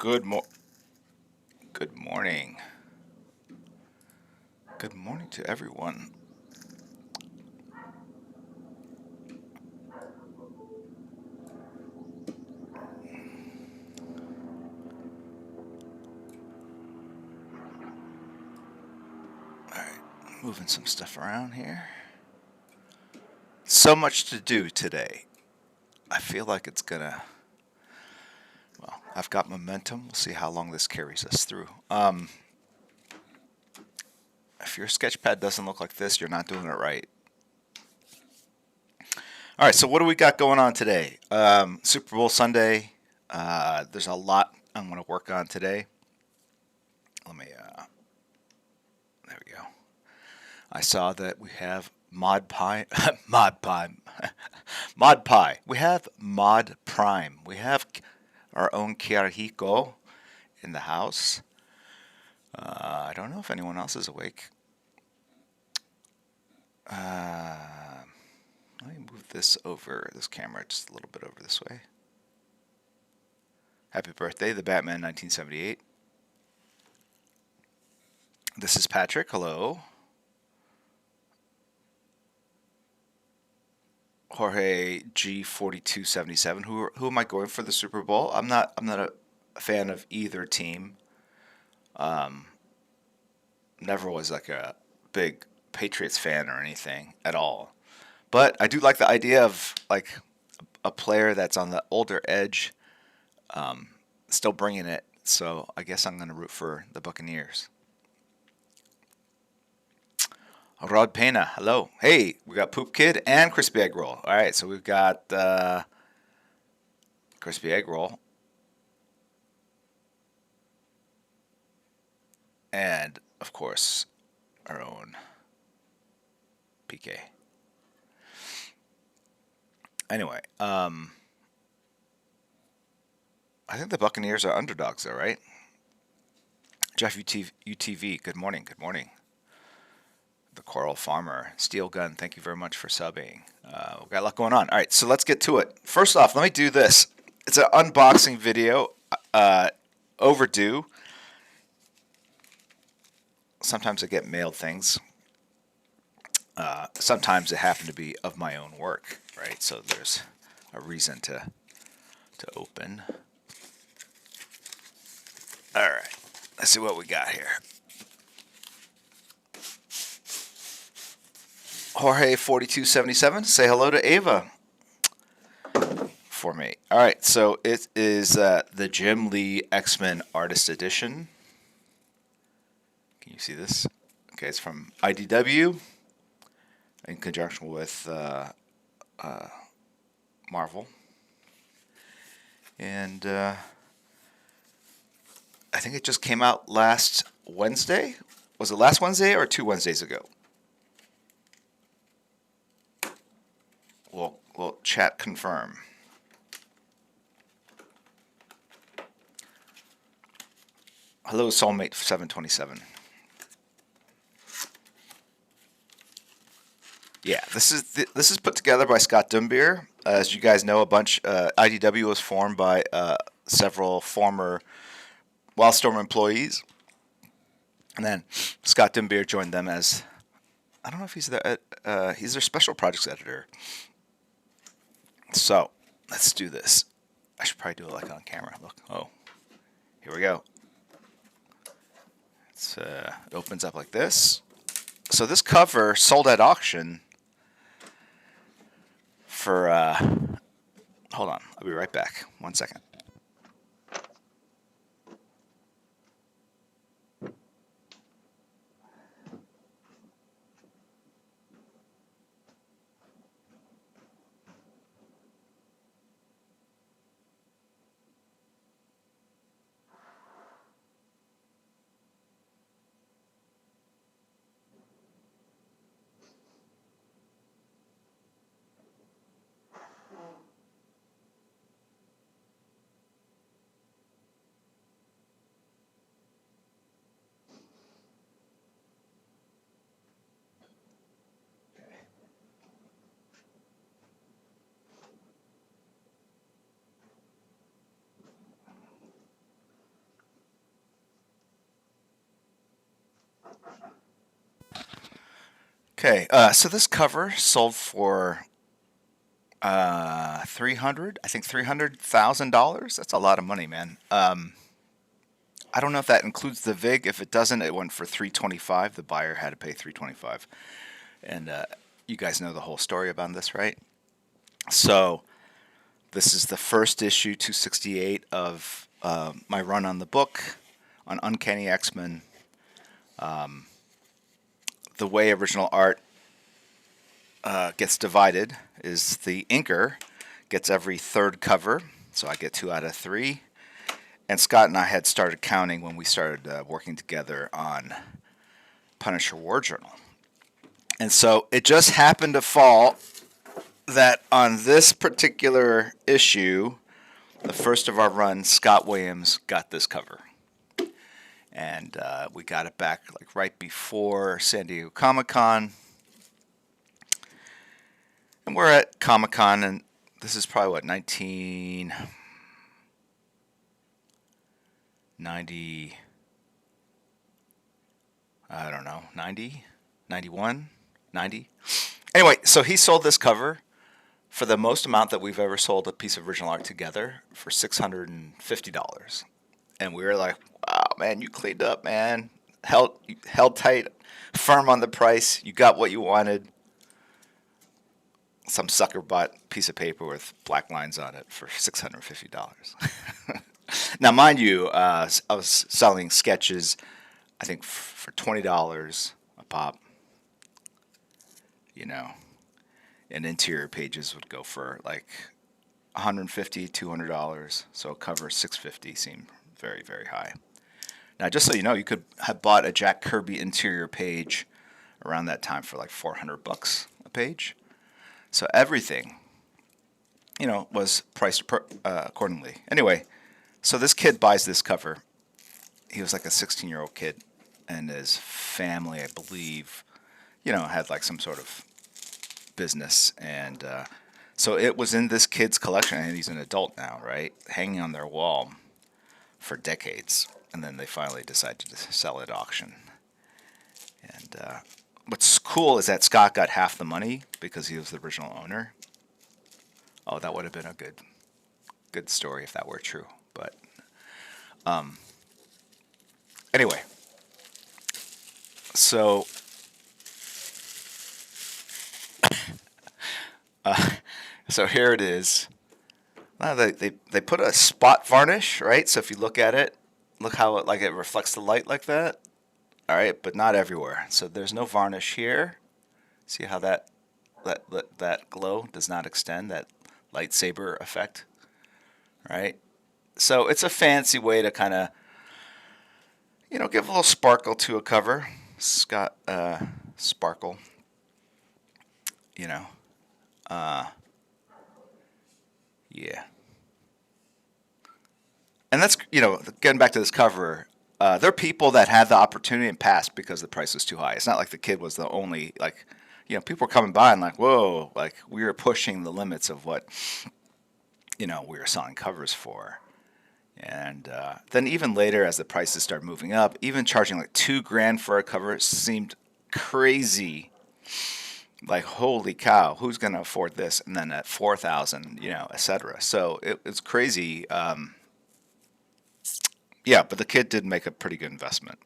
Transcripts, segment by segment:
Good mo good morning. Good morning to everyone. Alright, moving some stuff around here. So much to do today. I feel like it's gonna, well, I've got momentum. We'll see how long this carries us through. If your sketchpad doesn't look like this, you're not doing it right. All right, so what do we got going on today? Super Bowl Sunday. There's a lot I'm going to work on today. Let me, there we go. I saw that we have Mod Pi, Mod Pi, Mod Pi. We have Mod Prime. We have our own Kiarahiko in the house. I don't know if anyone else is awake. Let me move this over, this camera just a little bit over this way. Happy birthday, the Batman 1978. This is Patrick. Hello. Jorge G4277. Who am I going for the Super Bowl? I'm not a fan of either team. Never was like a big Patriots fan or anything at all. But I do like the idea of like a player that's on the older edge, still bringing it. So I guess I'm going to root for the Buccaneers. Rod Pena, hello. Hey, we got Poop Kid and Crispy Egg Roll. All right, so we've got Crispy Egg Roll. And, of course, our own PK. Anyway, I think the Buccaneers are underdogs, though, right? Jeff UTV, good morning, good morning. The Coral Farmer, Steel Gun, thank you very much for subbing. We've got a lot going on. All right, so let's get to it. First off, let me do this. It's an unboxing video, overdue. Sometimes I get mailed things. Sometimes they happen to be of my own work, right? So there's a reason to open. All right, let's see what we got here. Jorge 4277, say hello to Ava for me. All right, so it is the Jim Lee X-Men Artist Edition. Can you see this? Okay, it's from IDW in conjunction with Marvel. And I think it just came out last Wednesday. Was it last Wednesday or 2 Wednesdays ago? We'll chat confirm. Hello, Soulmate 727. Yeah, this is put together by Scott Dumbier. As you guys know, IDW was formed by several former Wildstorm employees, and then Scott Dumbier joined them as, I don't know if he's their special projects editor. So let's do this. I should probably do it like on camera. Look, oh, here we go. It opens up like this. So this cover sold at auction for, hold on, I'll be right back. 1 second. Okay, so this cover sold for 300, I think $300,000. That's a lot of money, man. I don't know if that includes the VIG. If it doesn't, it went for 325. The buyer had to pay 325, and you guys know the whole story about this, right? So this is the first issue, 268, of my run on the book on Uncanny X-Men. The way original art gets divided is the inker gets every third cover, so I get 2 out of 3. And Scott and I had started counting when we started working together on Punisher War Journal. And so it just happened to fall that on this particular issue, the first of our run, Scott Williams got this cover. And we got it back like right before San Diego Comic-Con. And we're at Comic-Con, and this is probably what, 1990, I don't know, 90, 91, 90. Anyway, so he sold this cover for the most amount that we've ever sold a piece of original art together, for $650. And we were like, wow, man, you cleaned up, man. Held tight, firm on the price. You got what you wanted. Some sucker bought a piece of paper with black lines on it for $650. Now, mind you, I was selling sketches, I think, for $20 a pop. You know, and interior pages would go for like $150, $200. So a cover $650 seemed very, very high. Now, just so you know, you could have bought a Jack Kirby interior page around that time for like $400 a page. So everything, you know, was priced accordingly. Anyway, so this kid buys this cover. He was like a 16-year-old kid, and his family, I believe, you know, had like some sort of business. And so it was in this kid's collection, and he's an adult now, right? Hanging on their wall for decades. And then they finally decided to sell it at auction. And what's cool is that Scott got half the money because he was the original owner. Oh, that would have been a good story if that were true. But anyway, so so here it is. They put a spot varnish, right? So if you look at it, look how it reflects the light like that. All right, but not everywhere. So there's no varnish here. See how that glow does not extend, that lightsaber effect, right? So it's a fancy way to kind of, you know, give a little sparkle to a cover. Scott sparkle, you know. Yeah. And that's, you know, getting back to this cover, there are people that had the opportunity and passed because the price was too high. It's not like the kid was the only, like, you know, people were coming by and like, whoa, like we were pushing the limits of what, you know, we were selling covers for. And then even later, as the prices started moving up, even charging like $2,000 for a cover seemed crazy. Like, holy cow, who's going to afford this? And then at $4,000, you know, etc. So it's crazy. Yeah, but the kid did make a pretty good investment.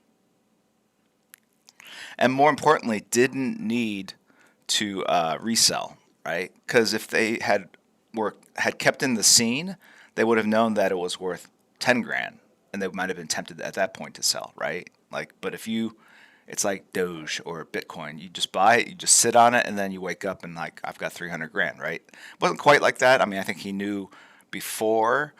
And more importantly, didn't need to resell, right? Because if they had kept in the scene, they would have known that it was worth $10,000, and they might have been tempted at that point to sell, right? Like, but if it's like Doge or Bitcoin. You just buy it, you just sit on it, and then you wake up and like, I've got $300,000, right? It wasn't quite like that. I mean, I think he knew before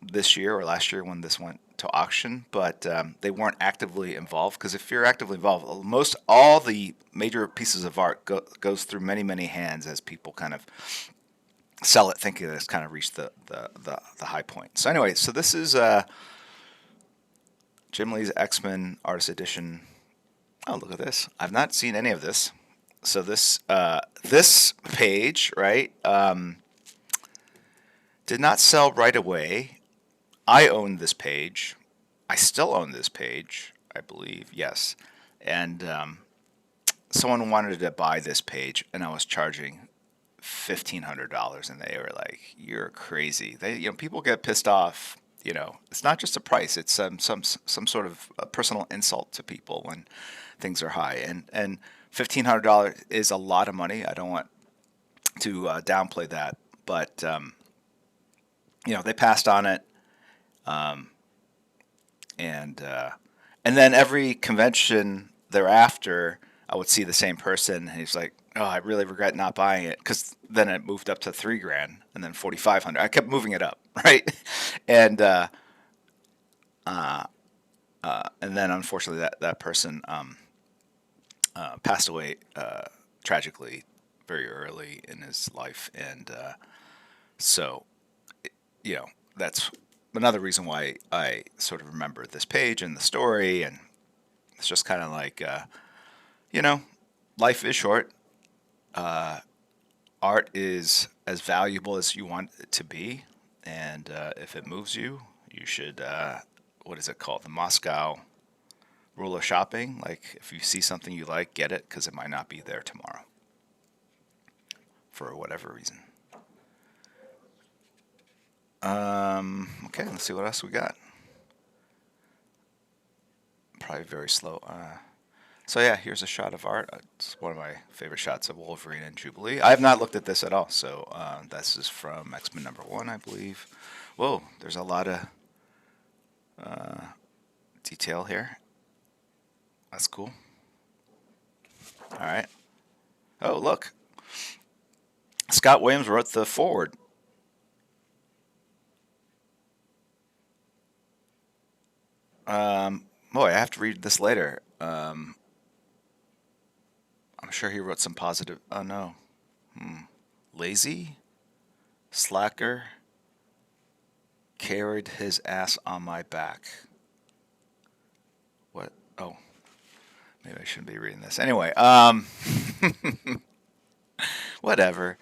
this year or last year when this went to auction, but they weren't actively involved. Because if you're actively involved, most all the major pieces of art goes through many hands as people kind of sell it, thinking that it's kind of reached the high point. So anyway, so this is Jim Lee's X-Men Artist Edition. Oh, look at this! I've not seen any of this. So this page, right, did not sell right away. I own this page. I still own this page, I believe. Yes, and someone wanted to buy this page, and I was charging $1,500, and they were like, "You're crazy." People get pissed off. It's not just a price; it's some sort of a personal insult to people when things are high. And $1,500 is a lot of money. I don't want to downplay that, but they passed on it, and and then every convention thereafter, I would see the same person, and he's like, "Oh, I really regret not buying it," because then it moved up to $3,000, and then 4,500. I kept moving it up, right? And and then unfortunately, that person passed away tragically very early in his life, and so that's another reason why I sort of remember this page and the story, and it's just kind of like life is short. Art is as valuable as you want it to be, and if it moves you, you should. What is it called? The Moscow rule of shopping. Like, if you see something you like, get it, because it might not be there tomorrow for whatever reason. Okay, let's see what else we got. Probably very slow. So yeah, here's a shot of art. It's one of my favorite shots of Wolverine and Jubilee. I have not looked at this at all. So this is from X-Men #1, I believe. Whoa, there's a lot of detail here. That's cool. All right. Oh, look. Scott Williams wrote the foreword. Boy, I have to read this later. I'm sure he wrote some positive. Oh no. Lazy? Slacker? Carried his ass on my back. What? Oh. Maybe I shouldn't be reading this. Anyway, whatever.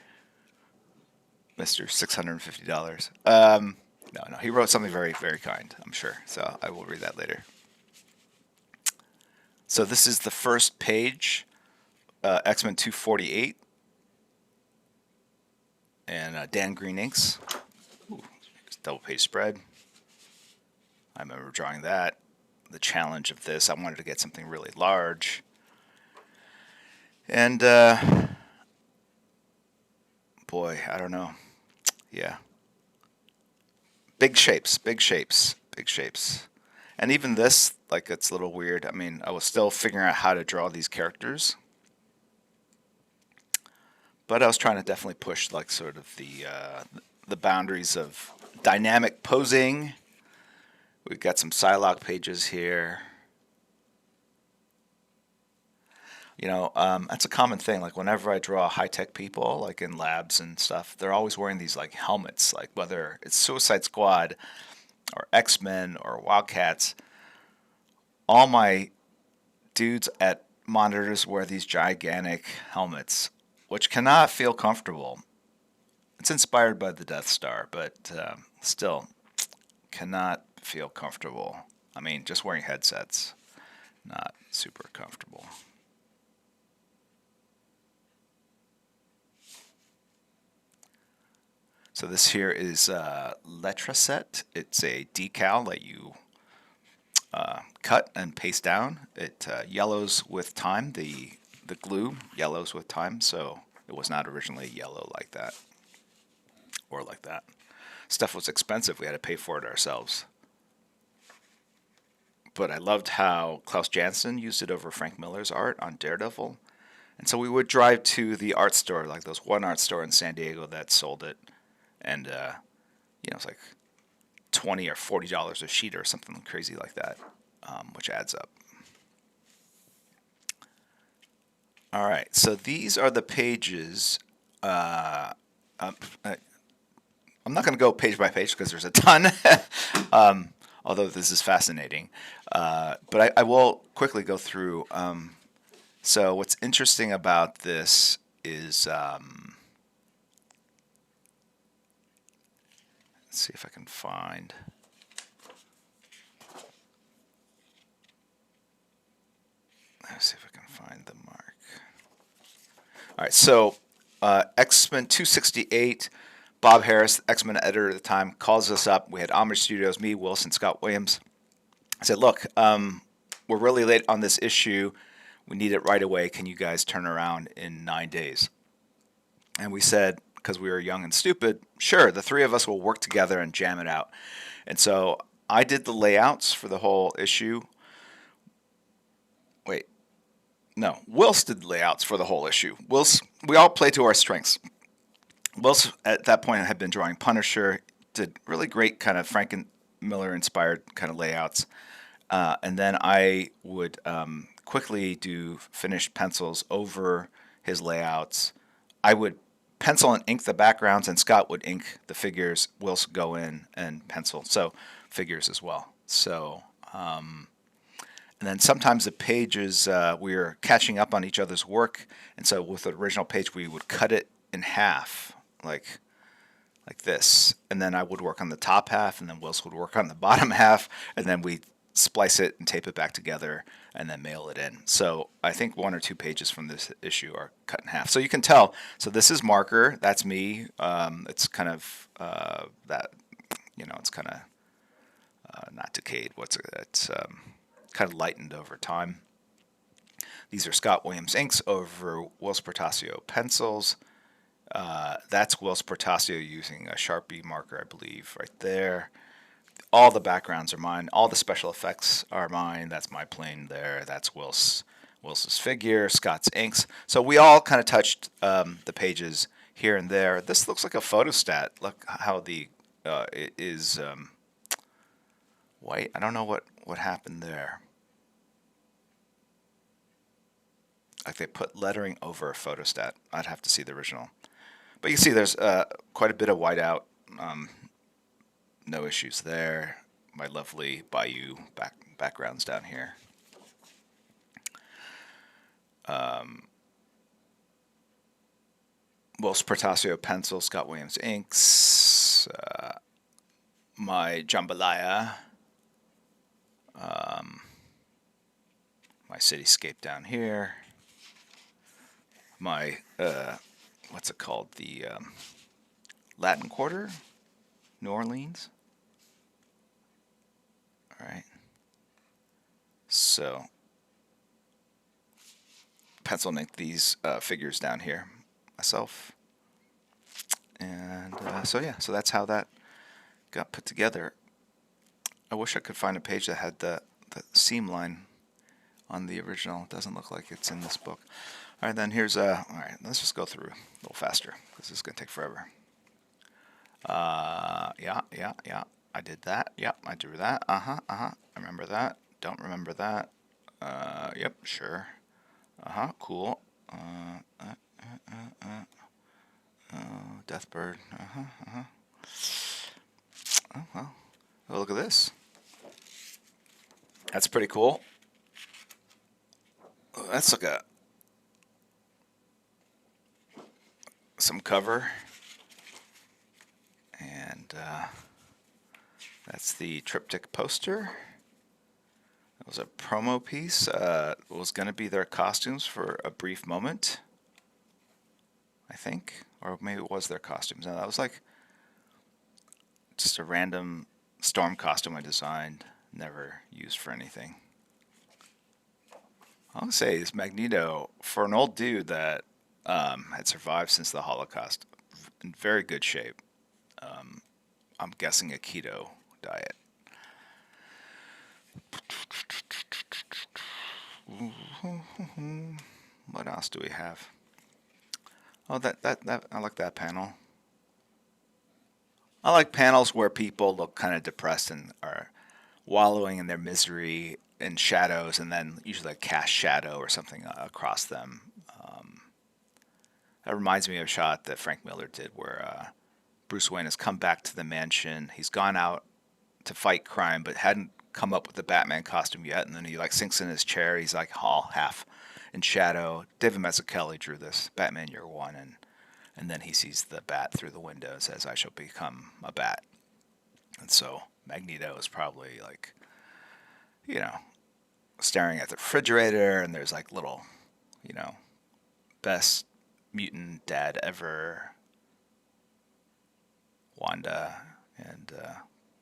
Mr. $650. No, he wrote something very, very kind, I'm sure. So I will read that later. So this is the first page, X-Men 248, and Dan Green inks. Ooh, double page spread. I remember drawing that. The challenge of this, I wanted to get something really large. And, boy, I don't know. Yeah. Big shapes. And even this, like, it's a little weird. I mean, I was still figuring out how to draw these characters. But I was trying to definitely push, like, sort of the boundaries of dynamic posing. We've got some Psylocke pages here. That's a common thing. Like, whenever I draw high-tech people, like in labs and stuff, they're always wearing these, like, helmets. Like, whether it's Suicide Squad or X-Men or Wildcats, all my dudes at monitors wear these gigantic helmets, which cannot feel comfortable. It's inspired by the Death Star, but still cannot feel comfortable. I mean, just wearing headsets, not super comfortable. So this here is Letraset. It's a decal that you cut and paste down. It yellows with time. The glue yellows with time, so it was not originally yellow like that or like that. Stuff was expensive. We had to pay for it ourselves. But I loved how Klaus Janson used it over Frank Miller's art on Daredevil. And so we would drive to the art store, like those one art store in San Diego that sold it. And, it's like $20 or $40 a sheet or something crazy like that, which adds up. All right, so these are the pages. I'm not going to go page by page because there's a ton, although this is fascinating. But I will quickly go through. So what's interesting about this is... let's see if I can find. Let's see if I can find the mark. All right, so X-Men 268, Bob Harris, X-Men editor at the time, calls us up. We had Homage Studios, me, Wilson, Scott Williams. I said, look, we're really late on this issue. We need it right away. Can you guys turn around in 9 days? And we said, because we were young and stupid, sure, the three of us will work together and jam it out. And so I did the layouts for the whole issue. Wait, no, Wills did the layouts for the whole issue. Wills, we all play to our strengths. Wills at that point had been drawing Punisher, did really great kind of Frank Miller inspired kind of layouts. And then I would quickly do finished pencils over his layouts. I would pencil and ink the backgrounds, and Scott would ink the figures. Wills go in and pencil, so figures as well. So, and then sometimes the pages, we were catching up on each other's work, and so with the original page, we would cut it in half, like this, and then I would work on the top half, and then Wills would work on the bottom half, and then we splice it and tape it back together and then mail it in. So I think 1 or 2 pages from this issue are cut in half. So you can tell. So this is marker. That's me. It's kind of that, it's kind of not decayed. It's kind of lightened over time. These are Scott Williams inks over Wills Portacio pencils. That's Wills Portacio using a Sharpie marker, I believe, right there. All the backgrounds are mine. All the special effects are mine. That's my plane there. That's Wils's figure, Scott's inks. So we all kind of touched the pages here and there. This looks like a photostat. Look how it is white. I don't know what happened there. Like they put lettering over a photostat. I'd have to see the original. But you can see there's quite a bit of whiteout. No issues there. My lovely Bayou backgrounds down here. Wills Portacio pencil, Scott Williams inks. My jambalaya. My cityscape down here. My what's it called? The Latin Quarter, New Orleans. All right. So pencil and ink these figures down here myself. And so that's how that got put together. I wish I could find a page that had the seam line on the original. It doesn't look like it's in this book. All right, then here's all right, let's just go through a little faster because this is going to take forever. Yeah. I did that. Yep, I drew that. I remember that. Don't remember that. Yep, sure. Cool. Deathbird. Oh, well. Oh, look at this. That's pretty cool. That's like some cover. And that's the triptych poster. It was a promo piece. It was going to be their costumes for a brief moment, I think. Or maybe it was their costumes. No, that was like just a random Storm costume I designed, never used for anything. I'll say this Magneto, for an old dude that had survived since the Holocaust, in very good shape. I'm guessing a keto diet. What else do we have? Oh, that I like that panel. I like panels where people look kind of depressed and are wallowing in their misery and shadows, and then usually like cast shadow or something across them. That reminds me of a shot that Frank Miller did where Bruce Wayne has come back to the mansion. He's gone out to fight crime, but hadn't come up with the Batman costume yet. And then he like sinks in his chair. He's like all half in shadow. David Mazzucchelli drew this Batman Year One, and then he sees the bat through the window and says, "I shall become a bat." And so Magneto is probably like, staring at the refrigerator, and there's like little, best mutant dad ever, Wanda, and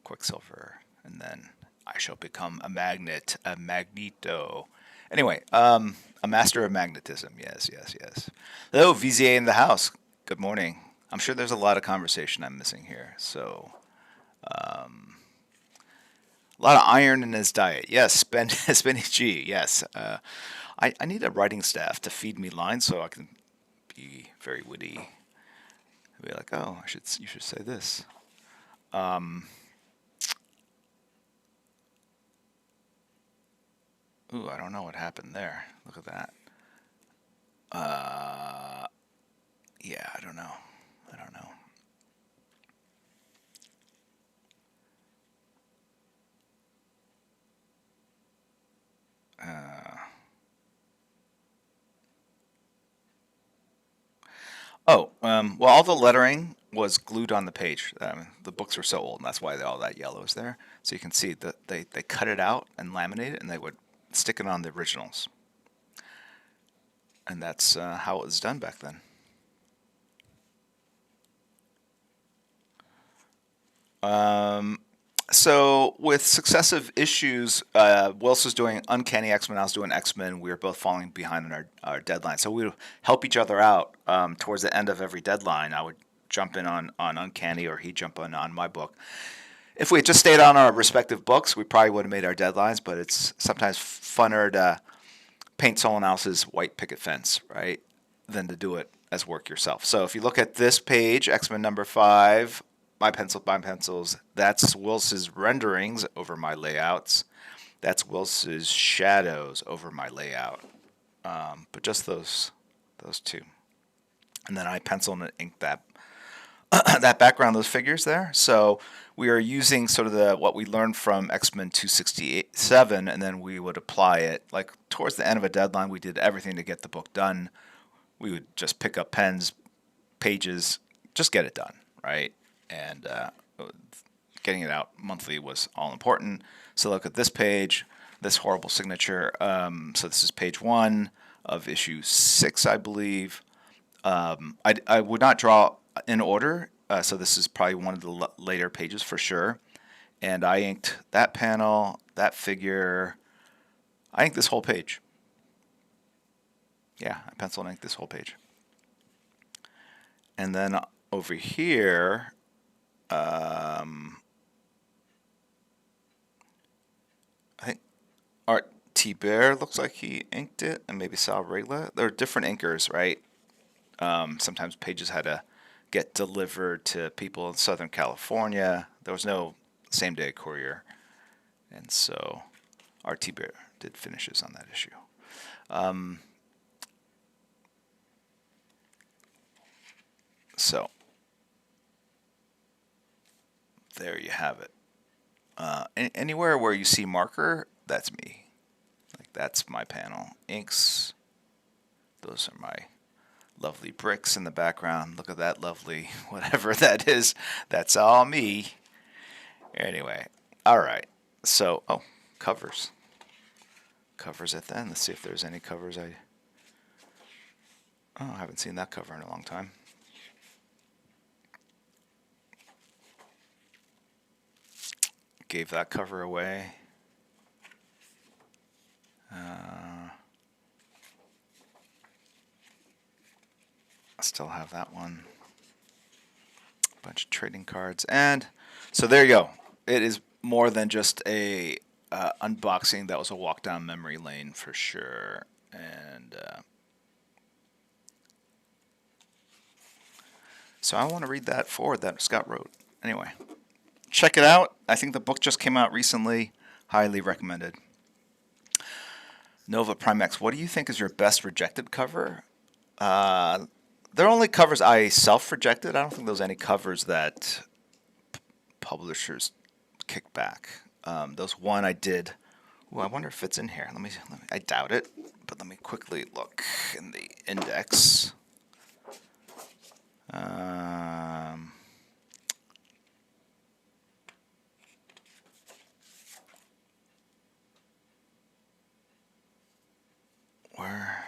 Quicksilver, and then I shall become a magnet, a Magneto. Anyway, a master of magnetism. Yes, yes, yes. Hello, VZA in the house. Good morning. I'm sure there's a lot of conversation I'm missing here. So, a lot of iron in his diet. Yes, spinach G. Yes. I need a writing staff to feed me lines so I can be very witty. Be like, oh, you should say this. Ooh, I don't know what happened there. Look at that. Yeah, I don't know. I don't know. Well, all the lettering was glued on the page. The books were so old, and that's why all that yellow is there. So you can see that they cut it out and laminate it, and they would stick it on the originals. And that's how it was done back then. So with successive issues, Willis was doing Uncanny X-Men, I was doing X-Men. We were both falling behind on our deadline. So we would help each other out towards the end of every deadline. I would jump in on Uncanny, or he'd jump in on my book. If we had just stayed on our respective books, we probably would have made our deadlines, but it's sometimes funner to paint someone else's white picket fence, right, than to do it as work yourself. So if you look at this page, X-Men number 5, my pencils, that's Wils's renderings over my layouts. That's Wils's shadows over my layout. But just those two. And then I pencil and ink that that background, those figures there. So we are using sort of what we learned from X-Men 267, and then we would apply it. Like towards the end of a deadline, we did everything to get the book done. We would just pick up pens, pages, just get it done, right? And getting it out monthly was all important. So look at this page, this horrible signature. So this is page 1 of issue 6, I believe. I would not draw in order, so this is probably one of the later pages for sure. And I inked that panel, that figure. I inked this whole page. Yeah, I pencil and inked this whole page. And then over here, I think Art T. Bear looks like he inked it, and maybe Sal Regla. There are different inkers, right? Sometimes pages had to get delivered to people in Southern California. There was no same-day courier, and so R.T. Bear did finishes on that issue. So there you have it. Anywhere where you see marker, that's me. Like that's my panel. Inks, those are my lovely bricks in the background. Look at that lovely whatever that is. That's all me. Anyway, all right. So, covers. Covers at the end. Let's see if there's any covers I haven't seen that cover in a long time. Gave that cover away. I still have that one. Bunch of trading cards. And so there you go. It is more than just a unboxing. That was a walk down memory lane for sure. And so I want to read that forward that Scott wrote. Anyway, check it out. I think the book just came out recently. Highly recommended. Nova Prime X, what do you think is your best rejected cover? They're only covers I self-rejected. I don't think there's any covers that publishers kicked back. Those one I did. Ooh, I wonder if it's in here. Let me. I doubt it, but let me quickly look in the index. Where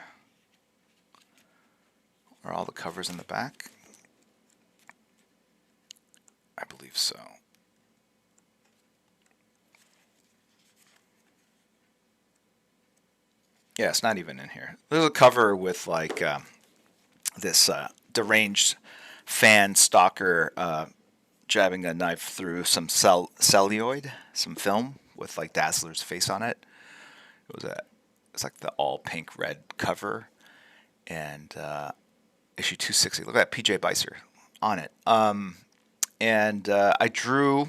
are all the covers in the back. I believe so. Yeah, it's not even in here. There's a cover with like this deranged fan stalker jabbing a knife through some celluloid, some film with like Dazzler's face on it. It's like the all pink red cover, and issue 260. Look at that, PJ Bicer on it. And I drew.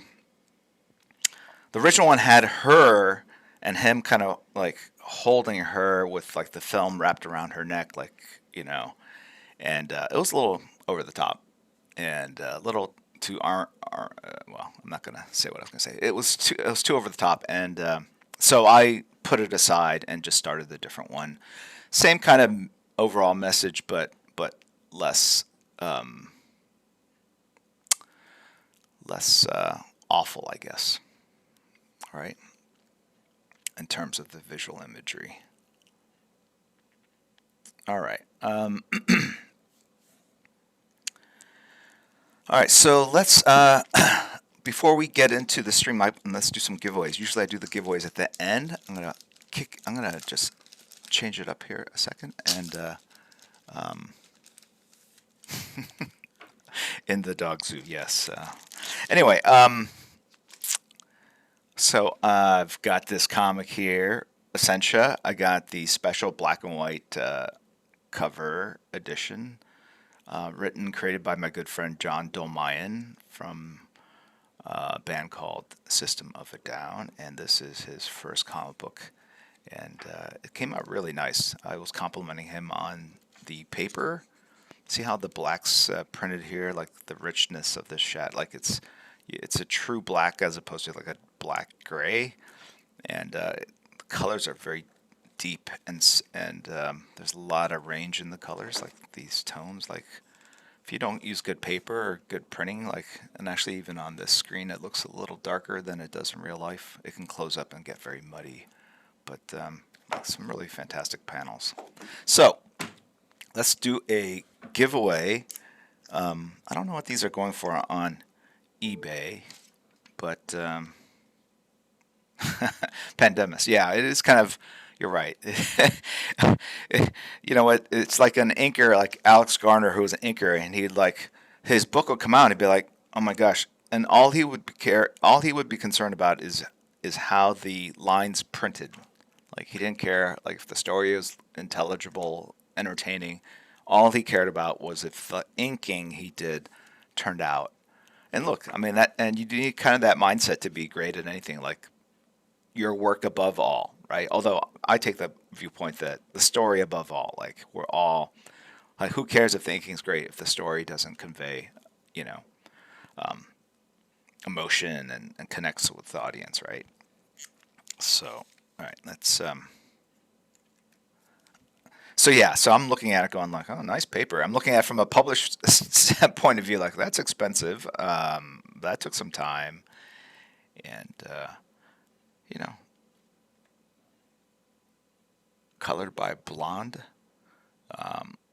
The original one had her and him kind of like holding her with like the film wrapped around her neck, like, you know, and it was a little over the top and a little too well, I'm not gonna say what I was gonna say. It was too over the top, and so I put it aside and just started the different one. Same kind of overall message, but less less awful, I guess. All right, in terms of the visual imagery. All right. All right, so let's before we get into the stream, let's do some giveaways. Usually I do the giveaways at the end. I'm gonna just change it up here a second, and in the dog zoo, yes. Anyway, so I've got this comic here, Essentia. I got the special black and white cover edition. Written, created by my good friend John Dolmayan from a band called System of a Down, and this is his first comic book, and it came out really nice. I was complimenting him on the paper. See how the black's printed here, like the richness of this shad, like it's a true black as opposed to like a black gray, and the colors are very deep, and there's a lot of range in the colors, like these tones. Like if you don't use good paper or good printing, like, and actually even on this screen it looks a little darker than it does in real life. It can close up and get very muddy, but some really fantastic panels. So let's do a giveaway. I don't know what these are going for on eBay, but Pandemus, yeah, it is kind of. You're right. You know what? It's like an inker, like Alex Garner, who was an inker, and he'd like his book would come out, and he'd be like, "Oh my gosh!" And all he would be concerned about is how the lines printed. Like he didn't care like if the story was intelligible, entertaining. All he cared about was if the inking he did turned out. And look, I mean that, and you need kind of that mindset to be great at anything. Like your work above all, right? Although I take the viewpoint that the story above all, like we're all, like who cares if the inking's great if the story doesn't convey, you know, emotion and connects with the audience, right? So, all right, let's, so yeah, so I'm looking at it going like, oh, nice paper. I'm looking at it from a published point of view, like that's expensive. That took some time, and you know, colored by Blonde,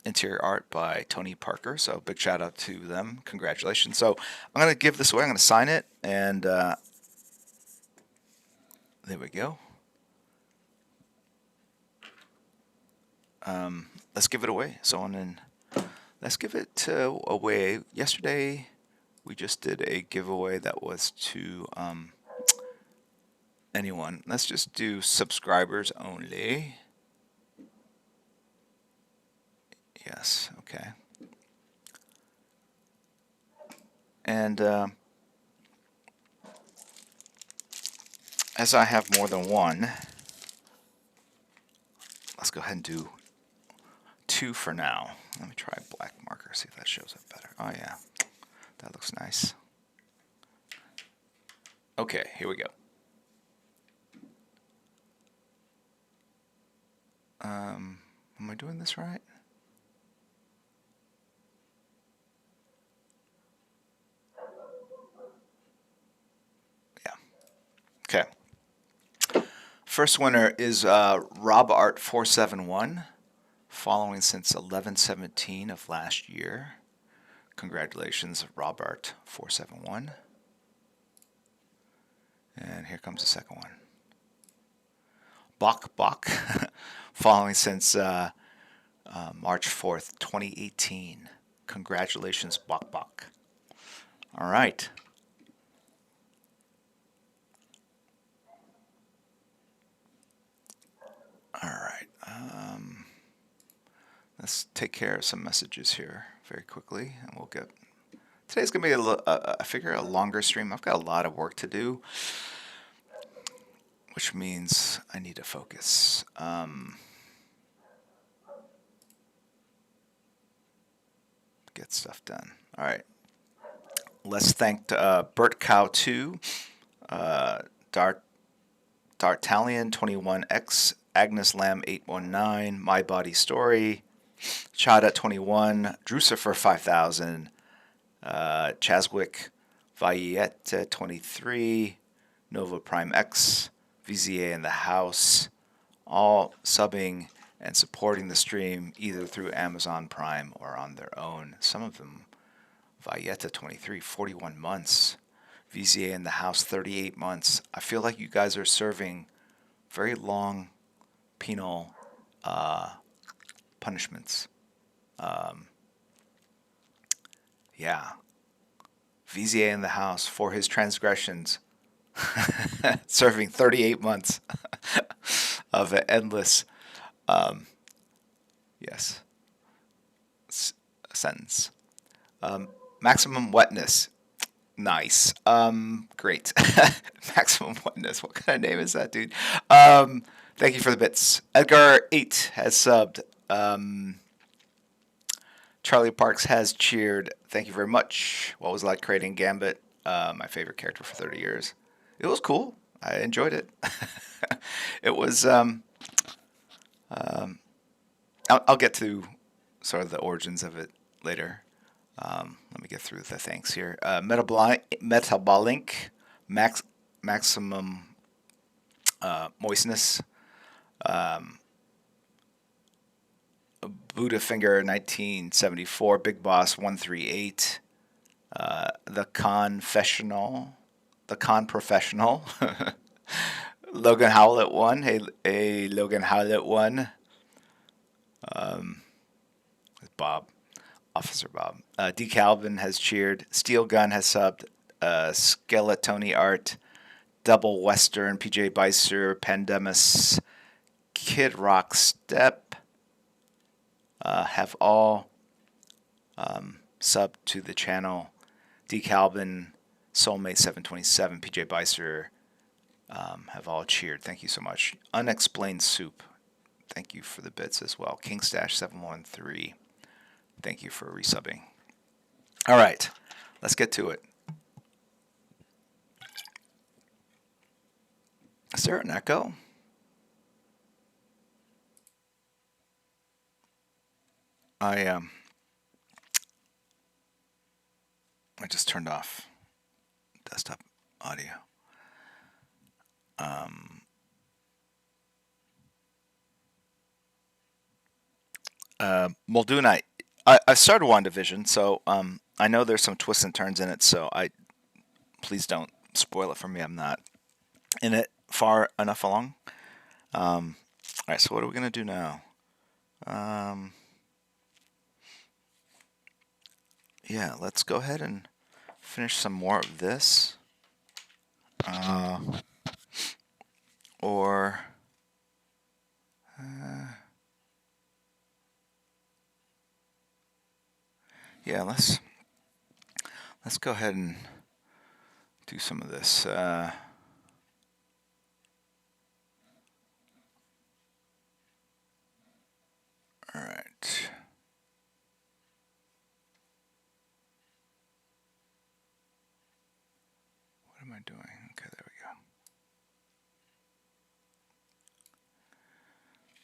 interior art by Tony Parker. So big shout out to them. Congratulations. So I'm going to give this away. I'm going to sign it, and there we go. Let's give it away. Let's give it away. Yesterday, we just did a giveaway that was to anyone. Let's just do subscribers only. Yes, okay. And as I have more than one, let's go ahead and do two for now. Let me try black marker, see if that shows up better. Oh yeah, that looks nice. Okay, here we go. Am I doing this right? Yeah. Okay. First winner is RobArt471 following since 11/17 of last year. Congratulations, Robert471. And here comes the second one. Bok, following since March 4th, 2018. Congratulations, Bok. All right. All right. Let's take care of some messages here very quickly, and we'll get. Today's gonna be I figure a longer stream. I've got a lot of work to do, which means I need to focus. Get stuff done. All right. Let's thank Bert Cow 2, Dartalion 21X, Agnes Lamb 819, My Body Story, Chada 21, Drucifer 5000, Chaswick, Vayette 23, Nova Prime X, VZA in the House, all subbing and supporting the stream either through Amazon Prime or on their own. Some of them, Vayetta 23, 41 months. VZA in the House, 38 months. I feel like you guys are serving very long penal punishments. Yeah. VZA in the House for his transgressions, serving 38 months of an endless, yes, sentence. Maximum wetness. Nice. Great. Maximum wetness. What kind of name is that, dude? Thank you for the bits. Edgar8 has subbed. Charlie Parks has cheered. Thank you very much. What was it like creating Gambit? My favorite character for 30 years. It was cool. I enjoyed it. It was. I'll get to sort of the origins of it later. Let me get through the thanks here. Metabolink, Maximum Moistness, Buddha Finger 1974, Big Boss 138, The Confessional, Logan Howlett 1, hey Logan Howlett 1, Bob. Officer Bob. D. Calvin has cheered. Steel Gun has subbed. Skeletoni Art. Double Western. PJ Bicer. Pandemus. Kid Rock Step. Have all subbed to the channel. D. Calvin. Soulmate 727. PJ Bicer. Have all cheered. Thank you so much. Unexplained Soup. Thank you for the bits as well. Kingstash 713. Thank you for resubbing. All right, let's get to it. Is there an echo? I just turned off desktop audio. Muldoon, I started WandaVision, so I know there's some twists and turns in it, so please don't spoil it for me. I'm not in it far enough along. All right, so what are we going to do now? Yeah, let's go ahead and finish some more of this. Yeah, let's go ahead and do some of this. All right. What am I doing? Okay, there we go.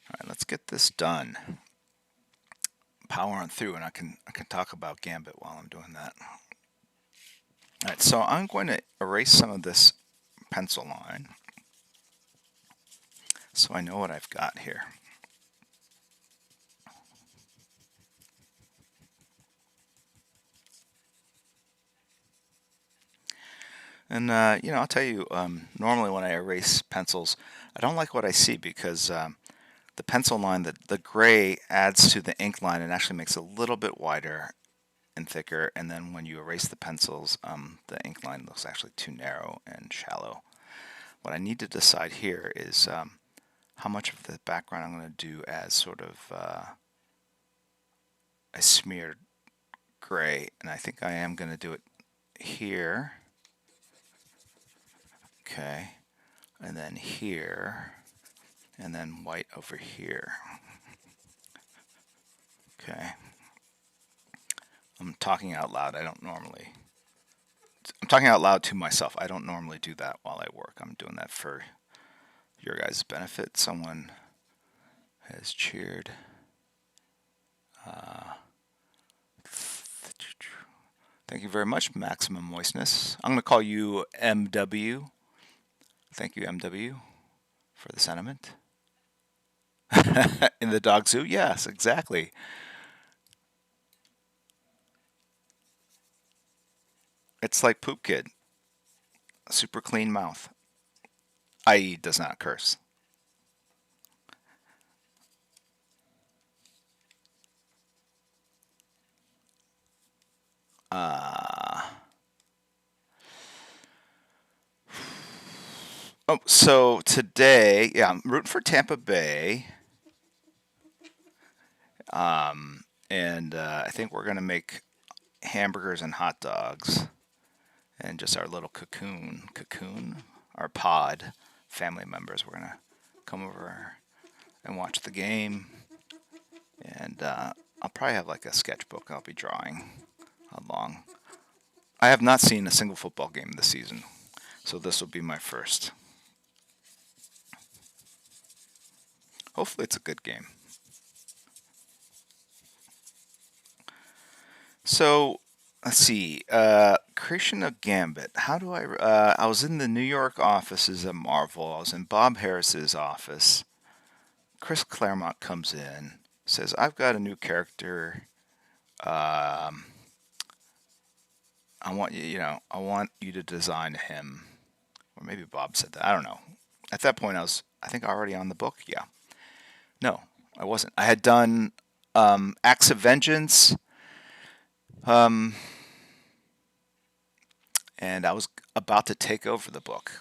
All right, let's get this done. Power on through, and I can talk about Gambit while I'm doing that. All right, so I'm going to erase some of this pencil line so I know what I've got here. And I'll tell you, normally when I erase pencils, I don't like what I see because the pencil line, the gray adds to the ink line and actually makes it a little bit wider and thicker. And then when you erase the pencils, the ink line looks actually too narrow and shallow. What I need to decide here is how much of the background I'm going to do as sort of a smeared gray. And I think I am going to do it here. Okay. And then here. And then white over here. Okay. I'm talking out loud. I'm talking out loud to myself. I don't normally do that while I work. I'm doing that for your guys' benefit. Someone has cheered. Thank you very much, Maximum Moistness. I'm going to call you MW. Thank you, MW, for the sentiment. In the dog zoo? Yes, exactly. It's like Poop Kid. Super clean mouth. I.e. does not curse. Oh, so today, yeah, I'm rooting for Tampa Bay. And I think we're going to make hamburgers and hot dogs. And just our little cocoon, our pod, family members. We're going to come over and watch the game. And I'll probably have like a sketchbook I'll be drawing along. I have not seen a single football game this season, so this will be my first. Hopefully it's a good game. So, let's see. Creation of Gambit. How do I was in the New York offices at Marvel. I was in Bob Harris's office. Chris Claremont comes in, says, I've got a new character. I want you to design him. Or maybe Bob said that. I don't know. At that point, I think, already on the book. Yeah. No, I wasn't. I had done Acts of Vengeance. And I was about to take over the book.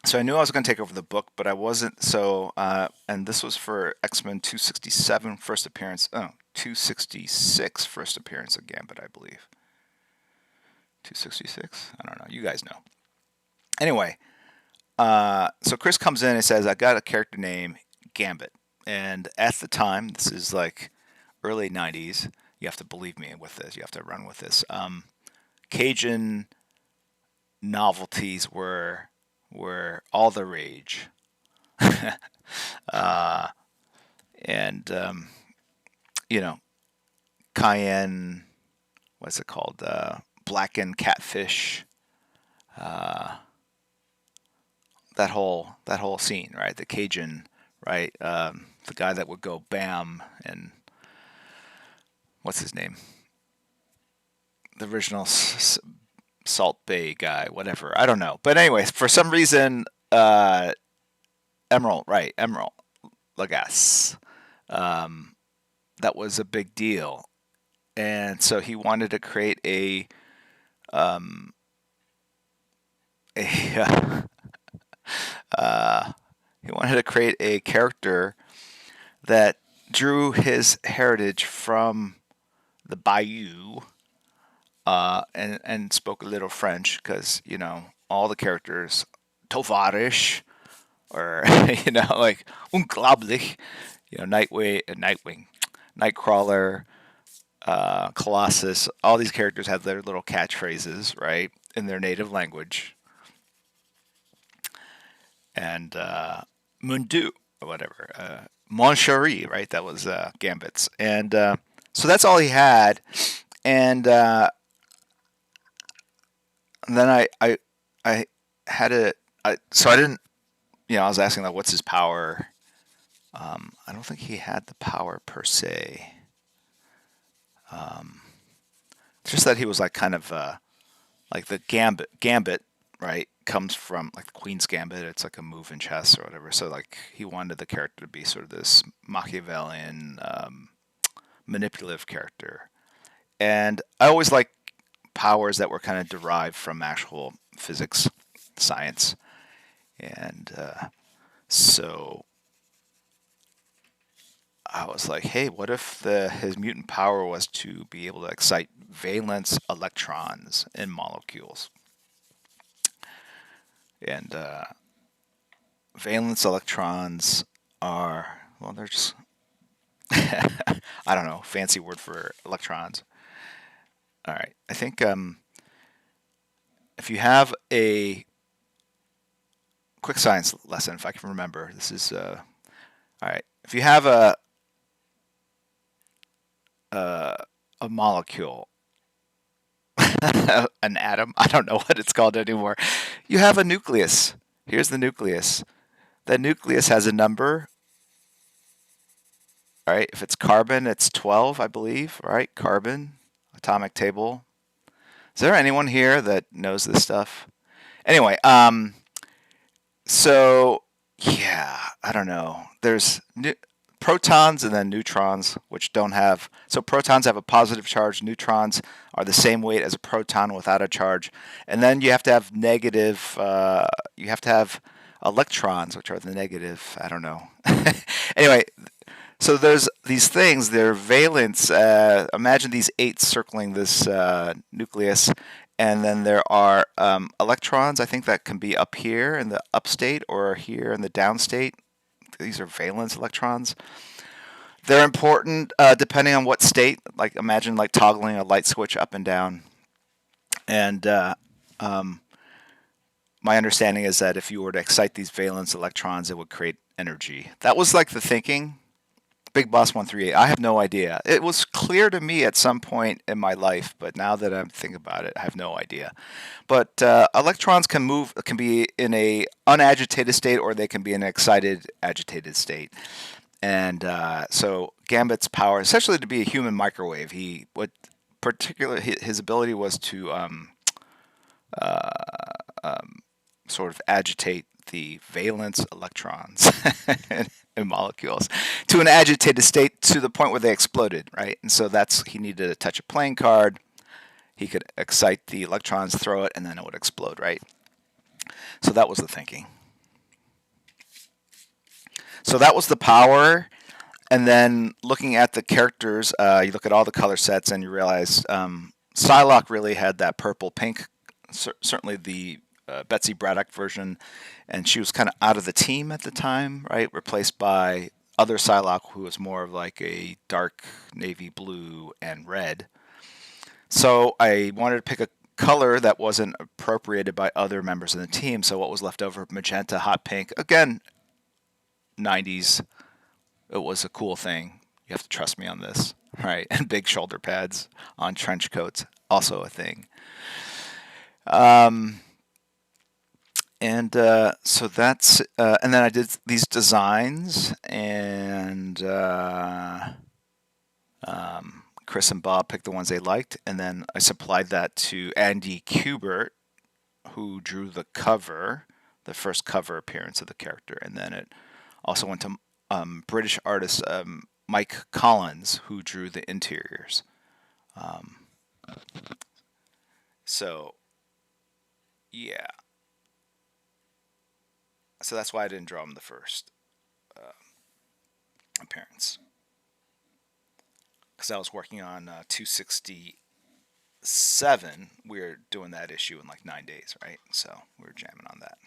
So I knew I was going to take over the book, but I wasn't. So, and this was for X-Men 267 first appearance. Oh, 266 first appearance of Gambit, I believe. 266? I don't know. You guys know. Anyway, so Chris comes in and says, I got a character named Gambit. And at the time, this is like early 90s. You have to believe me with this. You have to run with this. Cajun novelties were all the rage. Cayenne, what's it called? Blackened catfish. That whole scene, right? The Cajun, right? The guy that would go bam and what's his name? The original Salt Bay guy, whatever. I don't know. But anyway, for some reason, Emerald Lagasse, that was a big deal. And so he wanted to create he wanted to create a character that drew his heritage from the Bayou, and spoke a little French because all the characters tovarish or like unglaublich, Nightwing, Nightcrawler, Colossus. All these characters have their little catchphrases, right, in their native language. And Mundu, or whatever, Mon Chéri, right? That was Gambit's, and so that's all he had. And then I had so I didn't, I was asking like, what's his power? I don't think he had the power per se. Just that he was like kind of like the Gambit right, comes from like the Queen's Gambit. It's like a move in chess or whatever. So like he wanted the character to be sort of this Machiavellian, manipulative character. And I always like powers that were kind of derived from actual physics, science. And so I was like, hey, what if his mutant power was to be able to excite valence electrons in molecules? And valence electrons are, well, they're just, I don't know, fancy word for electrons. All right. I think if you have a quick science lesson, if I can remember, this is, all right. If you have a molecule, an atom, I don't know what it's called anymore. You have a nucleus. Here's the nucleus. The nucleus has a number. All right. If it's carbon, it's 12, I believe. All right. Carbon, atomic table. Is there anyone here that knows this stuff? Anyway, so yeah, I don't know. There's protons and then neutrons, which don't have. So protons have a positive charge. Neutrons are the same weight as a proton without a charge. And then you have to have negative. You have to have electrons, which are the negative. I don't know. Anyway, so there's these things. They're valence. Imagine these eight circling this nucleus, and then there are electrons. I think that can be up here in the up state or here in the down state. These are valence electrons. They're important depending on what state. Like imagine like toggling a light switch up and down. And my understanding is that if you were to excite these valence electrons, it would create energy. That was like the thinking. Big Boss 138. I have no idea. It was clear to me at some point in my life, but now that I'm thinking about it, I have no idea. But electrons can move, can be in a unagitated state, or they can be in an excited, agitated state. And so Gambit's power, essentially to be a human microwave, his ability was to sort of agitate the valence electrons in molecules to an agitated state to the point where they exploded, right? And so he needed to touch a playing card. He could excite the electrons, throw it, and then it would explode, right? So that was the thinking. So that was the power. And then looking at the characters, you look at all the color sets and you realize Psylocke really had that purple pink, certainly the Betsy Braddock version, and she was kind of out of the team at the time, right? Replaced by other Psylocke, who was more of like a dark navy blue and red. So I wanted to pick a color that wasn't appropriated by other members of the team. So what was left over? Magenta, hot pink. Again, 90s. It was a cool thing. You have to trust me on this, right? And big shoulder pads on trench coats, also a thing. And so that's, and then I did these designs, and Chris and Bob picked the ones they liked, and then I supplied that to Andy Kubert, who drew the cover, the first cover appearance of the character, and then it also went to British artist Mike Collins, who drew the interiors. So, yeah. So that's why I didn't draw him the first appearance. Because I was working on 267. We were doing that issue in like 9 days, right? So we were jamming on that.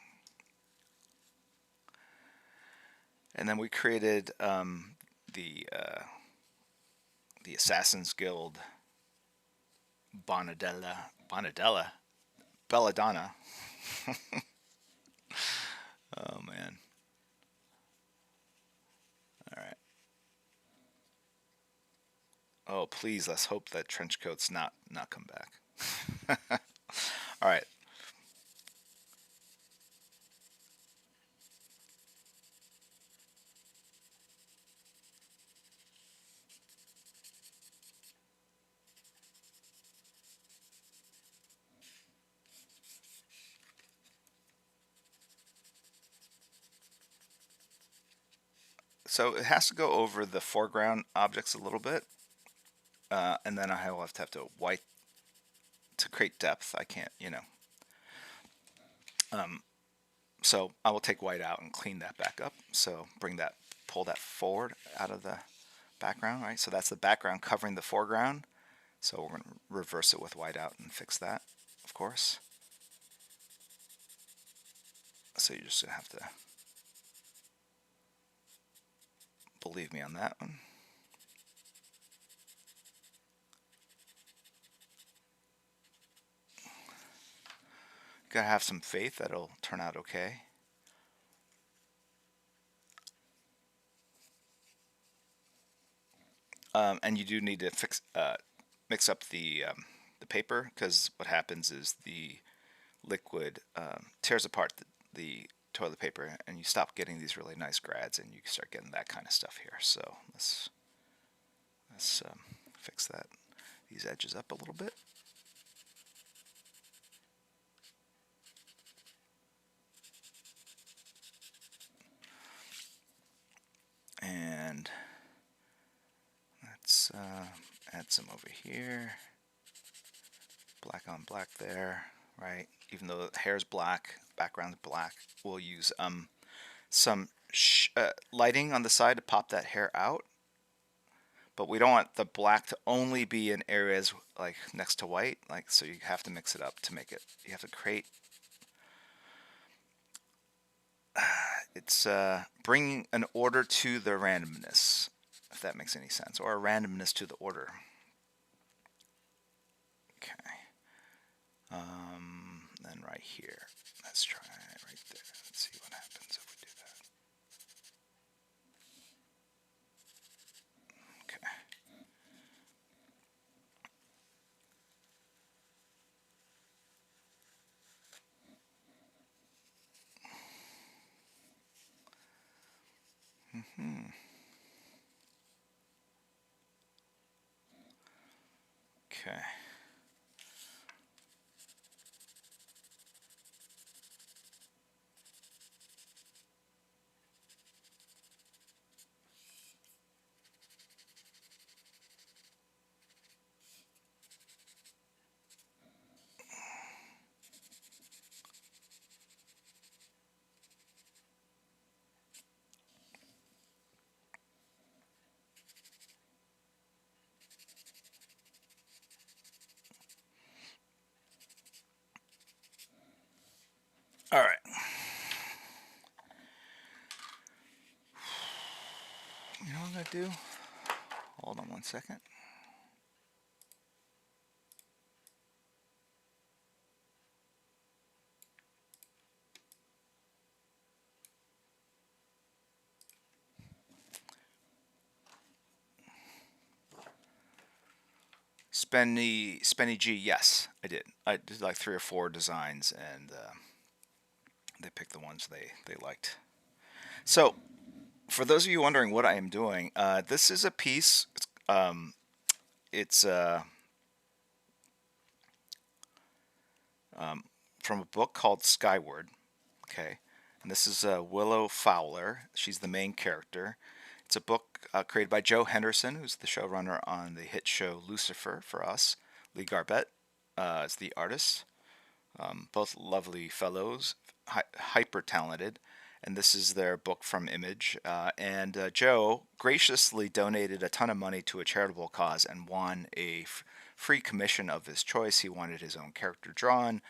And then we created the Assassin's Guild Belladonna. Oh man. All right. Oh please, let's hope that trench coat's not come back. All right. So it has to go over the foreground objects a little bit, and then I will have to white to create depth. I can't, so I will take white out and clean that back up. So pull that forward out of the background, right? So that's the background covering the foreground. So we're going to reverse it with white out and fix that, of course. So you're just going to have to believe me on that one. Gotta have some faith that it'll turn out okay. And you do need to mix up the paper, because what happens is the liquid tears apart the toilet paper, and you stop getting these really nice grads, and you start getting that kind of stuff here. So let's fix these edges up a little bit. And let's add some over here. Black on black there, right? Even though the hair's black, background's black, we'll use some lighting on the side to pop that hair out. But we don't want the black to only be in areas like next to white, so you have to mix it up to make it. You have to create. It's bringing an order to the randomness, if that makes any sense, or a randomness to the order. Okay. Then right here, let's try right there. Let's see what happens if we do that. Okay. Okay. All right. You know what I'm going to do? Hold on one second. Spenny G, yes, I did. I did like 3 or 4 designs, and they picked the ones they liked. So, for those of you wondering what I am doing, this is a piece. It's from a book called SKYWARD. Okay, and this is Willow Fowler. She's the main character. It's a book created by Joe Henderson, who's the showrunner on the hit show Lucifer for us. Lee Garbett is the artist. Both lovely fellows, hyper talented. And this is their book from Image. And Joe graciously donated a ton of money to a charitable cause and won a free commission of his choice. He wanted his own character drawn.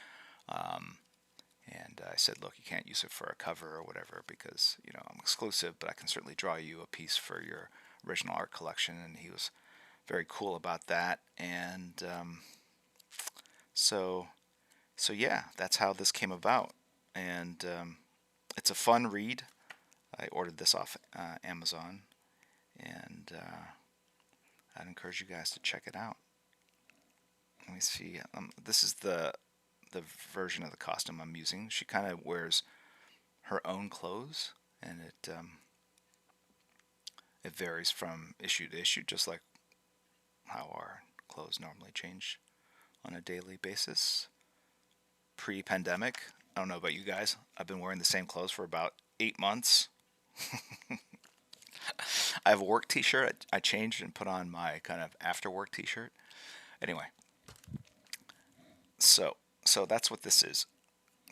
And I said, look, you can't use it for a cover or whatever because, I'm exclusive, but I can certainly draw you a piece for your original art collection. And he was very cool about that. And so yeah, that's how this came about. And it's a fun read. I ordered this off Amazon. And I'd encourage you guys to check it out. Let me see. This is the version of the costume I'm using. She kind of wears her own clothes, and it varies from issue to issue, just like how our clothes normally change on a daily basis. Pre-pandemic, I don't know about you guys, I've been wearing the same clothes for about 8 months. I have a work t-shirt. I changed and put on my kind of after work t-shirt. Anyway, so that's what this is.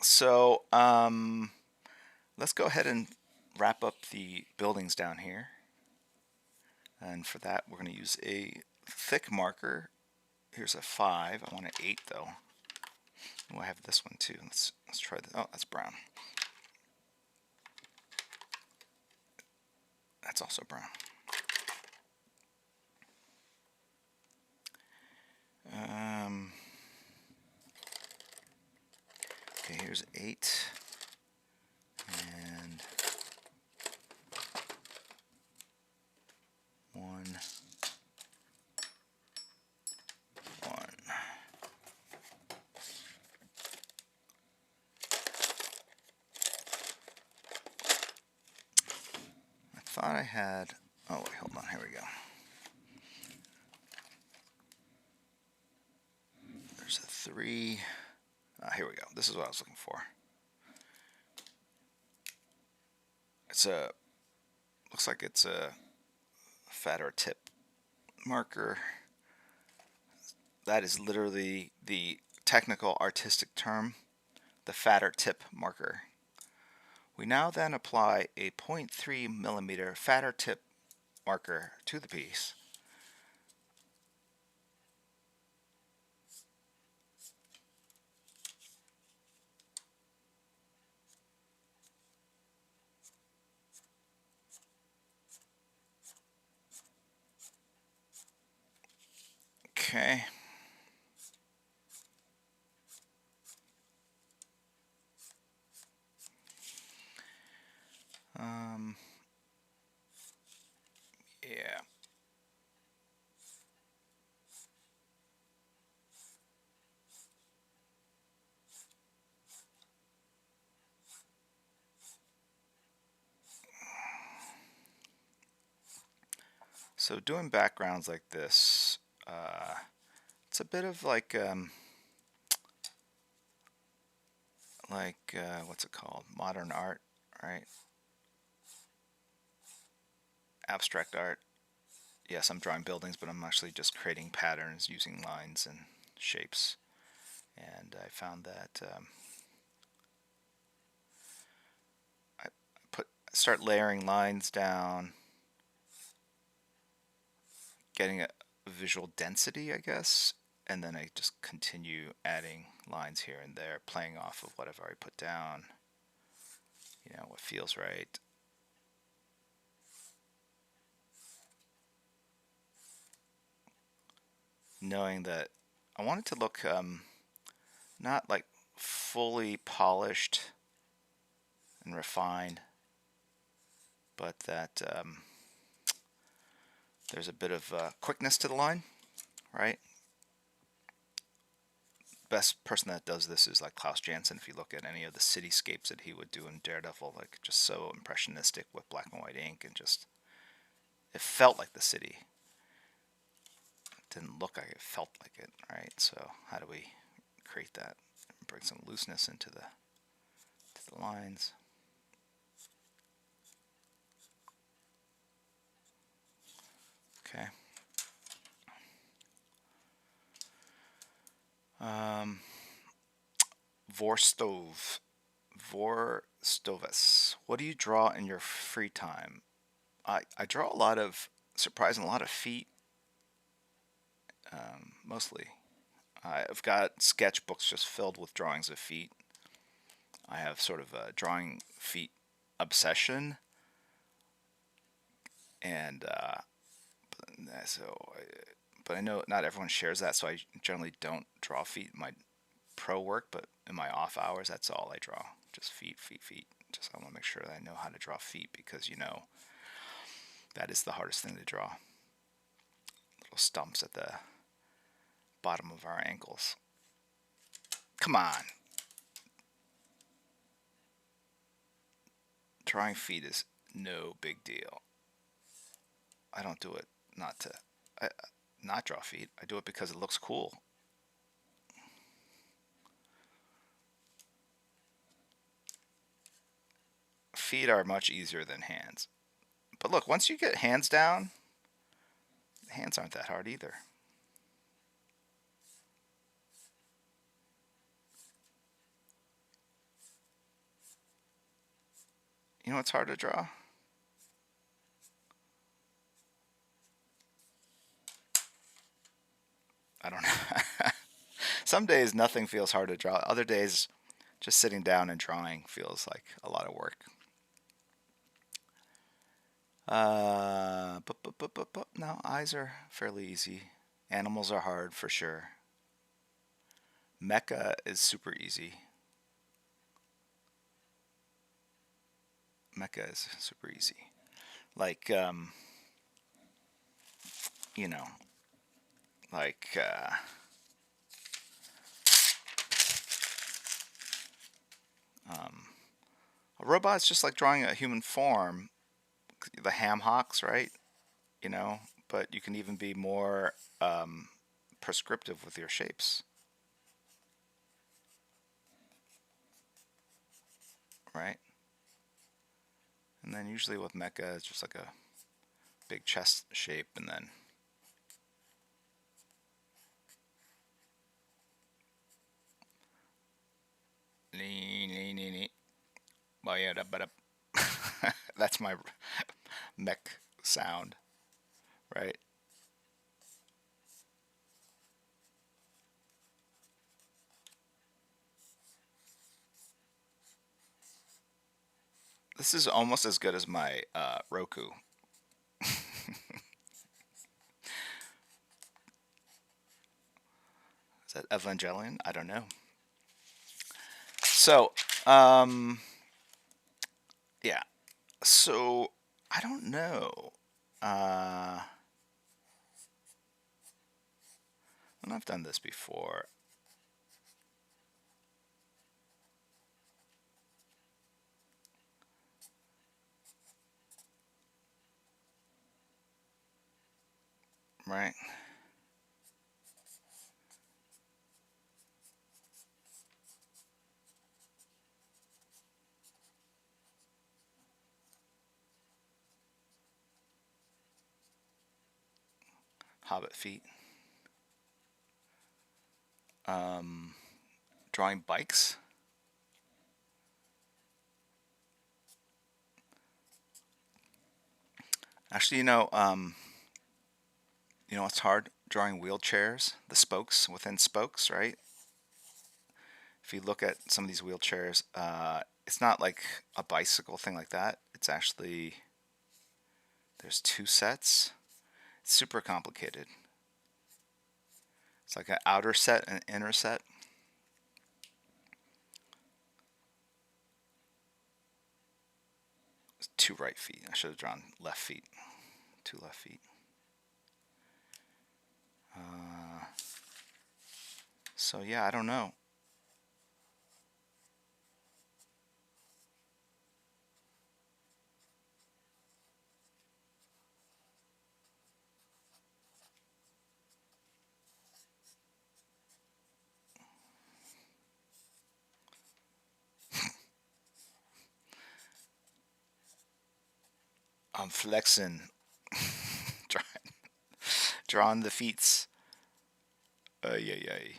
So let's go ahead and wrap up the buildings down here. And for that, we're going to use a thick marker. Here's a 5. I want an 8 though. Oh, I have this one too. Let's try this. Oh, that's brown. That's also brown. Okay, here's 8. And 1, 1. I thought I had, oh wait, hold on, here we go. There's a 3. Here we go. This is what I was looking for. It's a, looks like it's a fatter tip marker. That is literally the technical artistic term, the fatter tip marker. We now then apply a 0.3 millimeter fatter tip marker to the piece. Okay. Yeah. So doing backgrounds like this, it's a bit of like what's it called? Modern art, right? Abstract art. Yes, I'm drawing buildings, but I'm actually just creating patterns using lines and shapes. And I found that I start layering lines down, getting a visual density, I guess, and then I just continue adding lines here and there, playing off of whatever I put down, you know, what feels right. Knowing that I want it to look not like fully polished and refined, but that there's a bit of quickness to the line, right? Best person that does this is like Klaus Janson. If you look at any of the cityscapes that he would do in Daredevil, like just so impressionistic with black and white ink, and just it felt like the city. It didn't look like it, felt like it, right? So how do we create that? Bring some looseness into the lines. Okay. Vorstovis. What do you draw in your free time? I draw a lot of, surprisingly, a lot of feet, mostly. I've got sketchbooks just filled with drawings of feet. I have sort of a drawing feet obsession, and but I know not everyone shares that, so I generally don't draw feet in my pro work, but in my off hours, that's all I draw. Just feet, feet, feet. Just I want to make sure that I know how to draw feet, because you know that is the hardest thing to draw. Little stumps at the bottom of our ankles. Come on. Drawing feet is no big deal. I don't do it not draw feet. I do it because it looks cool. Feet are much easier than hands, But look, once you get hands down, the hands aren't that hard either. You know what's hard to draw? I don't know. Some days nothing feels hard to draw. Other days, just sitting down and drawing feels like a lot of work. No, eyes are fairly easy. Animals are hard for sure. Mecha is super easy. Mecha is super easy. Like, you know, like, a robot's just like drawing a human form. The ham hocks, right? You know, but you can even be more prescriptive with your shapes, right? And then usually with mecha, it's just like a big chest shape, and then that's my mech sound, right? This is almost as good as my Roku. Is that Evangelion? I don't know. So, yeah. So, I don't know. And I've done this before. Right? Hobbit feet. Drawing bikes. Actually, it's hard drawing wheelchairs, the spokes within spokes, right? If you look at some of these wheelchairs, it's not like a bicycle thing like that. It's actually, there's two sets. It's super complicated. It's like an outer set and an inner set. It's two right feet. I should have drawn left feet. Two left feet. So yeah, I don't know. I'm flexing. Drawing the feets. Ay.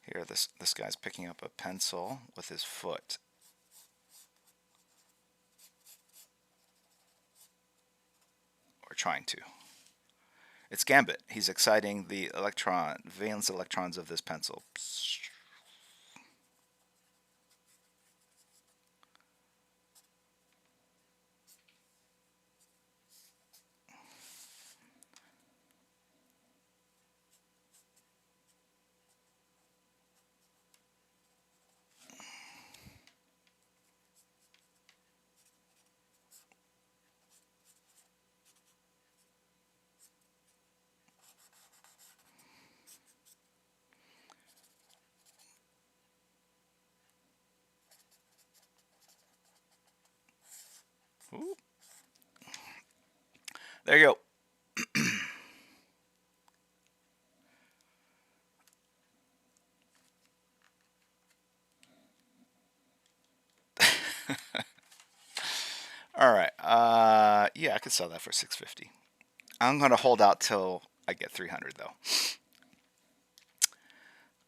Here, this guy's picking up a pencil with his foot. Or trying to. It's Gambit. He's exciting the valence electrons of this pencil. Ooh. There you go. could sell that for 650. I'm gonna hold out till I get 300 though.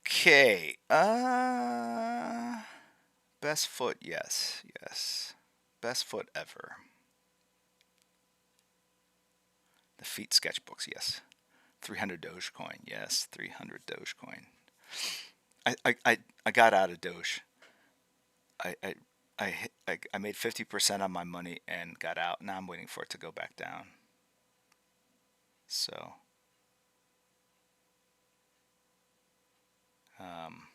Okay. Best foot, yes, yes. Best foot ever. The feet sketchbooks, yes. 300 Dogecoin, yes. 300 Dogecoin. I got out of Doge. I I I made 50% on my money and got out. Now I'm waiting for it to go back down. So, um,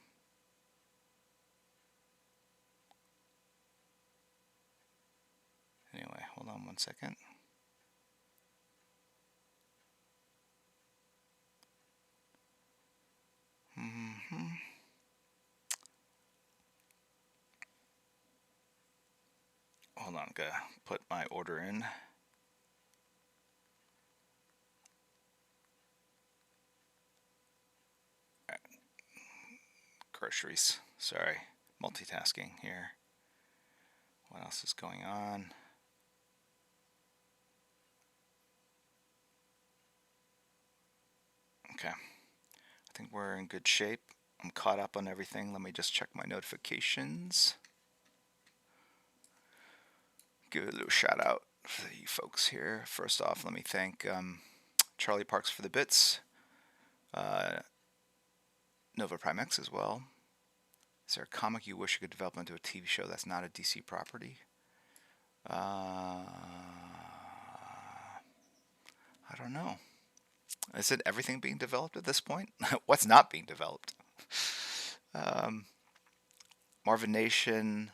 anyway, hold on 1 second. Mm-hmm. Hold on, gotta put my order in. Groceries. Sorry, multitasking here. What else is going on? Okay, I think we're in good shape. I'm caught up on everything. Let me just check my notifications. Give it a little shout out for you folks here. First off, let me thank Charlie Parks for the bits. Nova Prime X as well. Is there a comic you wish you could develop into a TV show that's not a DC property? I don't know. Is it everything being developed at this point? What's not being developed? Marvin Nation,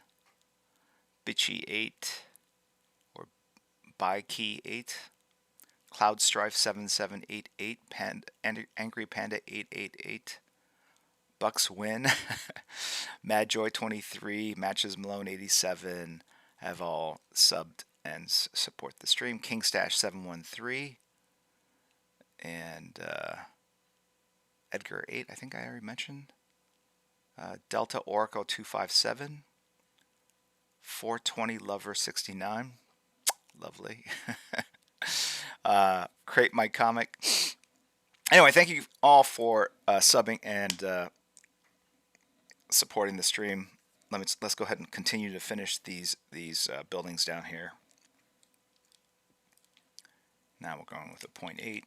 Bitchy 8, or Bykey 8, Cloud Strife 7788, Angry Panda 888, Bucks Win, Mad Joy 23, Matches Malone 87 have all subbed and support the stream. King Stash 713 and Edgar 8, I think I already mentioned. Delta Oracle 257, 420 Lover 69, lovely. Create My Comic. Anyway, thank you all for subbing and supporting the stream. Let's go ahead and continue to finish these buildings down here. Now we're going with a 0.8.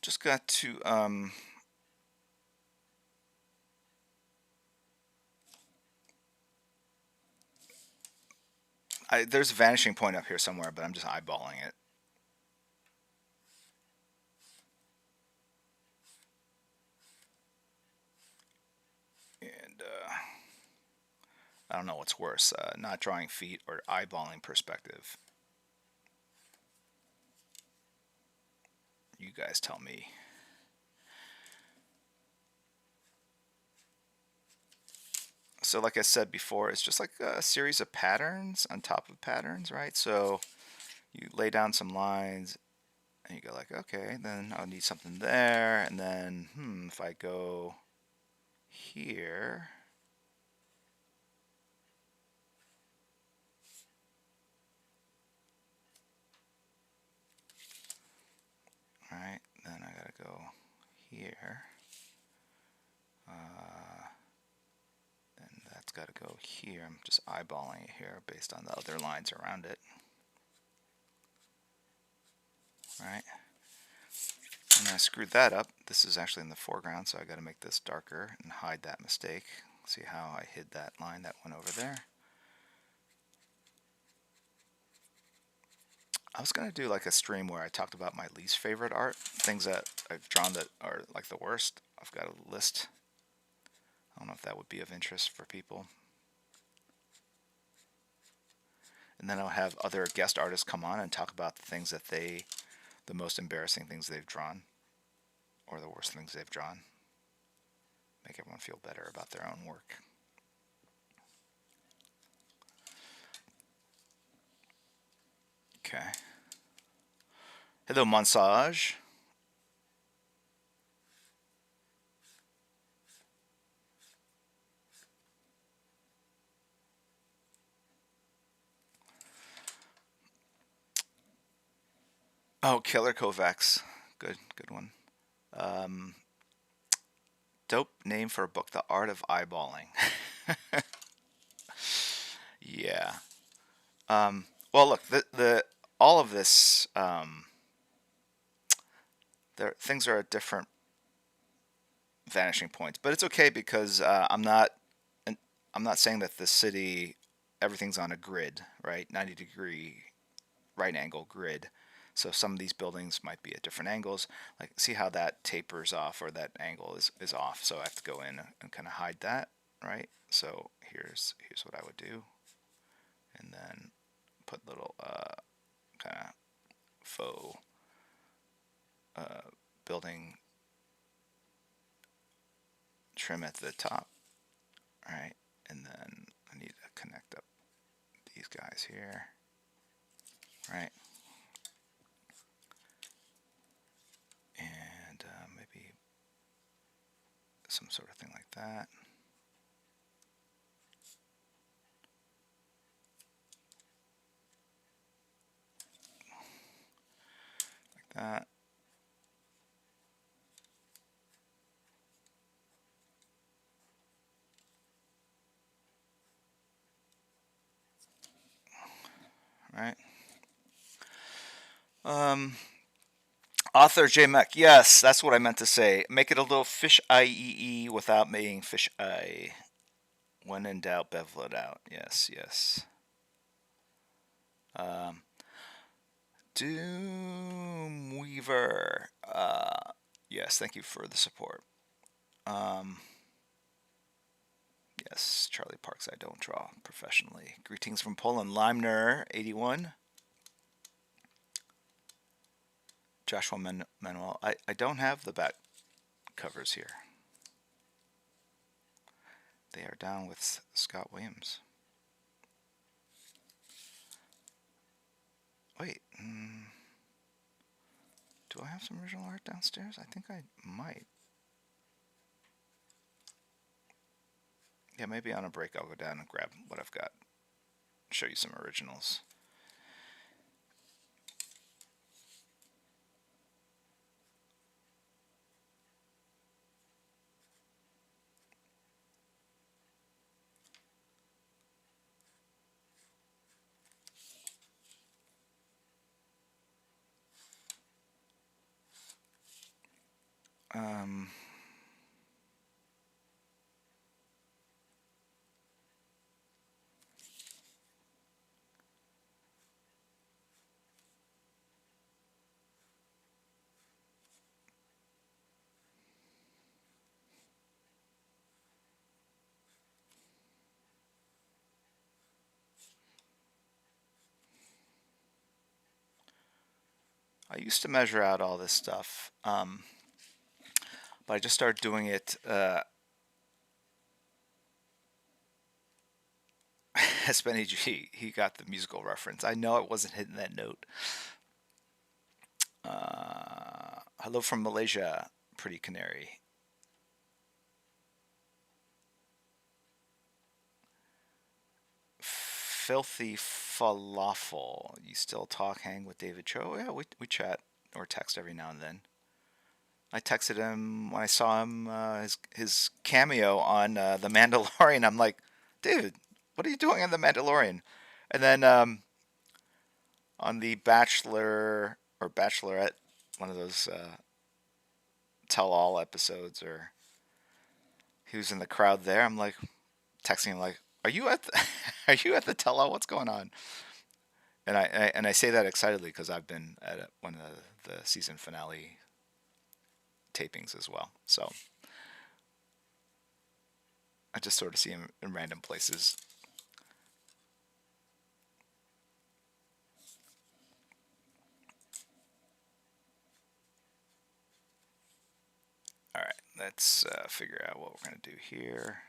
Just got to there's a vanishing point up here somewhere, but I'm just eyeballing it. And I don't know what's worse, not drawing feet or eyeballing perspective. You guys tell me. So like I said before, it's just like a series of patterns on top of patterns, right? So you lay down some lines and you go like, okay, then I'll need something there. And then, if I go here, right, then I gotta go here. And that's gotta go here. I'm just eyeballing it here based on the other lines around it. Right. And I screwed that up. This is actually in the foreground, so I got to make this darker and hide that mistake. See how I hid that line that went over there? I was going to do like a stream where I talked about my least favorite art, things that I've drawn that are like the worst. I've got a list. I don't know if that would be of interest for people. And then I'll have other guest artists come on and talk about the things that they the most embarrassing things they've drawn, or the worst things they've drawn. Make everyone feel better about their own work. Okay. Hello, Monsage. Oh, Killer Kovacs. Good one. Dope name for a book, The Art of Eyeballing. Yeah. Well, look, the all of this, things are at different vanishing points, but it's okay because I'm not saying that the city, everything's on a grid, right? 90-degree right angle grid. So some of these buildings might be at different angles. Like, see how that tapers off, or that angle is off. So I have to go in and kind of hide that, right? So here's what I would do, and then put little kind of faux building trim at the top, right? And then I need to connect up these guys here, right? And maybe some sort of thing like that. Like that. Right. Author J Mech. Yes, that's what I meant to say. Make it a little fish eye without making fish eye. When in doubt, bevel it out. Yes, yes. Doom Weaver. Yes, thank you for the support. Yes, Charlie Parks. I don't draw professionally. Greetings from Poland. Limner81. Joshua Manuel. I don't have the back covers here. They are down with Scott Williams. Wait. Do I have some original art downstairs? I think I might. Yeah, maybe on a break I'll go down and grab what I've got. Show you some originals. I used to measure out all this stuff, but I just started doing it. Spenny G, he got the musical reference. I know it wasn't hitting that note. Hello from Malaysia, Pretty Canary. Filthy Falafel. You still talk, hang with David Cho? Yeah, we chat or text every now and then. I texted him when I saw him, his cameo on The Mandalorian. I'm like, dude, what are you doing on The Mandalorian? And then on The Bachelor or Bachelorette, one of those tell-all episodes, or he was in the crowd there. I'm like, texting him like, are you at the, are you at the tell-all? What's going on? And I say that excitedly because I've been at one of the season finale tapings as well. So I just sort of see him in random places. let's figure out what we're going to do here.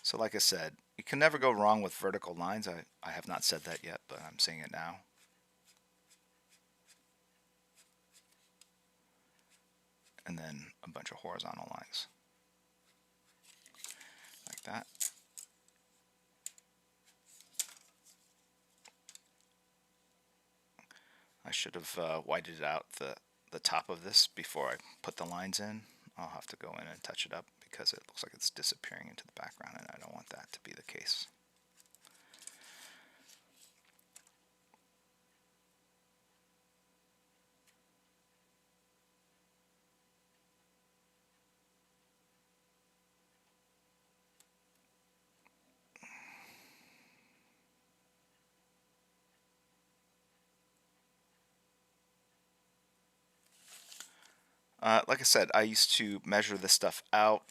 So like I said, you can never go wrong with vertical lines. I have not said that yet, but I'm saying it now. And then a bunch of horizontal lines. Like that. I should have whited out the top of this before I put the lines in. I'll have to go in and touch it up because it looks like it's disappearing into the background, and I don't want that to be the case. Like I said, I used to measure this stuff out,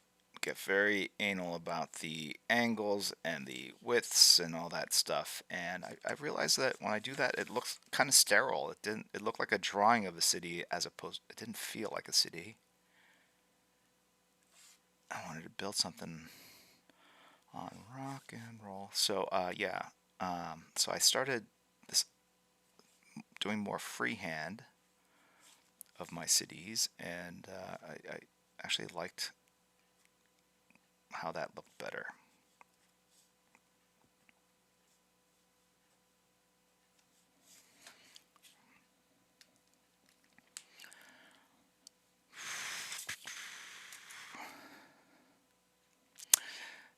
get very anal about the angles and the widths and all that stuff, and I realized that when I do that, it looks kind of sterile. It looked like a drawing of a city as opposed. It didn't feel like a city. I wanted to build something on rock and roll. So yeah, so I started this doing more freehand of my cities, and I actually liked how that looked better.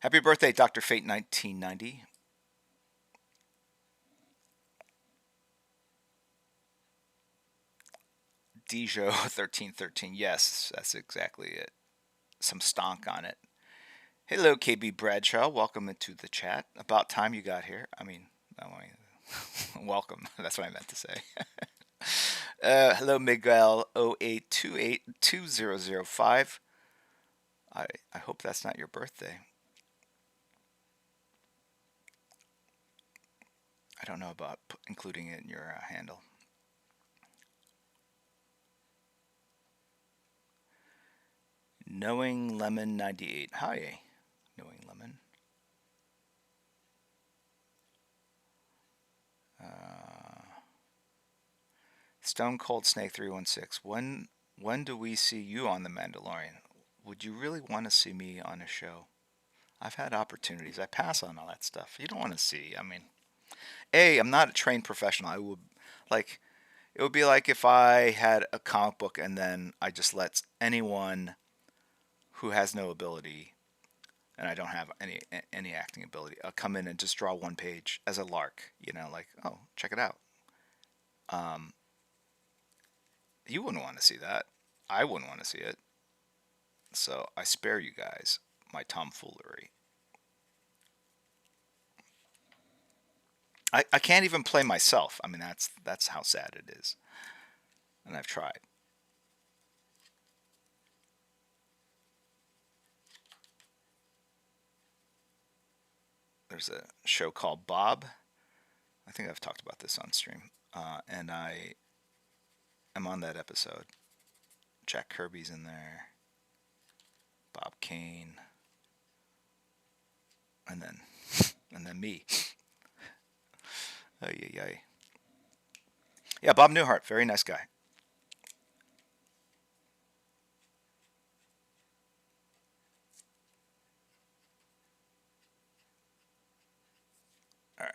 Happy birthday, Dr. Fate 1990. Dijo 1313. Yes, that's exactly it. Some stonk on it. Hello, KB Bradshaw. Welcome into the chat. About time you got here. Welcome. That's what I meant to say. Hello, Miguel 08282005. I hope that's not your birthday. I don't know about including it in your handle. Knowing Lemon 98. Hi, Knowing Lemon. Stone Cold Snake 316. When do we see you on The Mandalorian? Would you really want to see me on a show? I've had opportunities. I pass on all that stuff. You don't want to see. I mean, I'm not a trained professional. It would be like if I had a comic book and then I just let anyone who has no ability, and I don't have any acting ability, come in and just draw one page as a lark. Like, oh, check it out. You wouldn't want to see that. I wouldn't want to see it. So I spare you guys my tomfoolery. I can't even play myself. I mean, that's how sad it is. And I've tried. There's a show called Bob. I think I've talked about this on stream. And I am on that episode. Jack Kirby's in there. Bob Kane. And then me. Yeah, Bob Newhart, very nice guy. All right.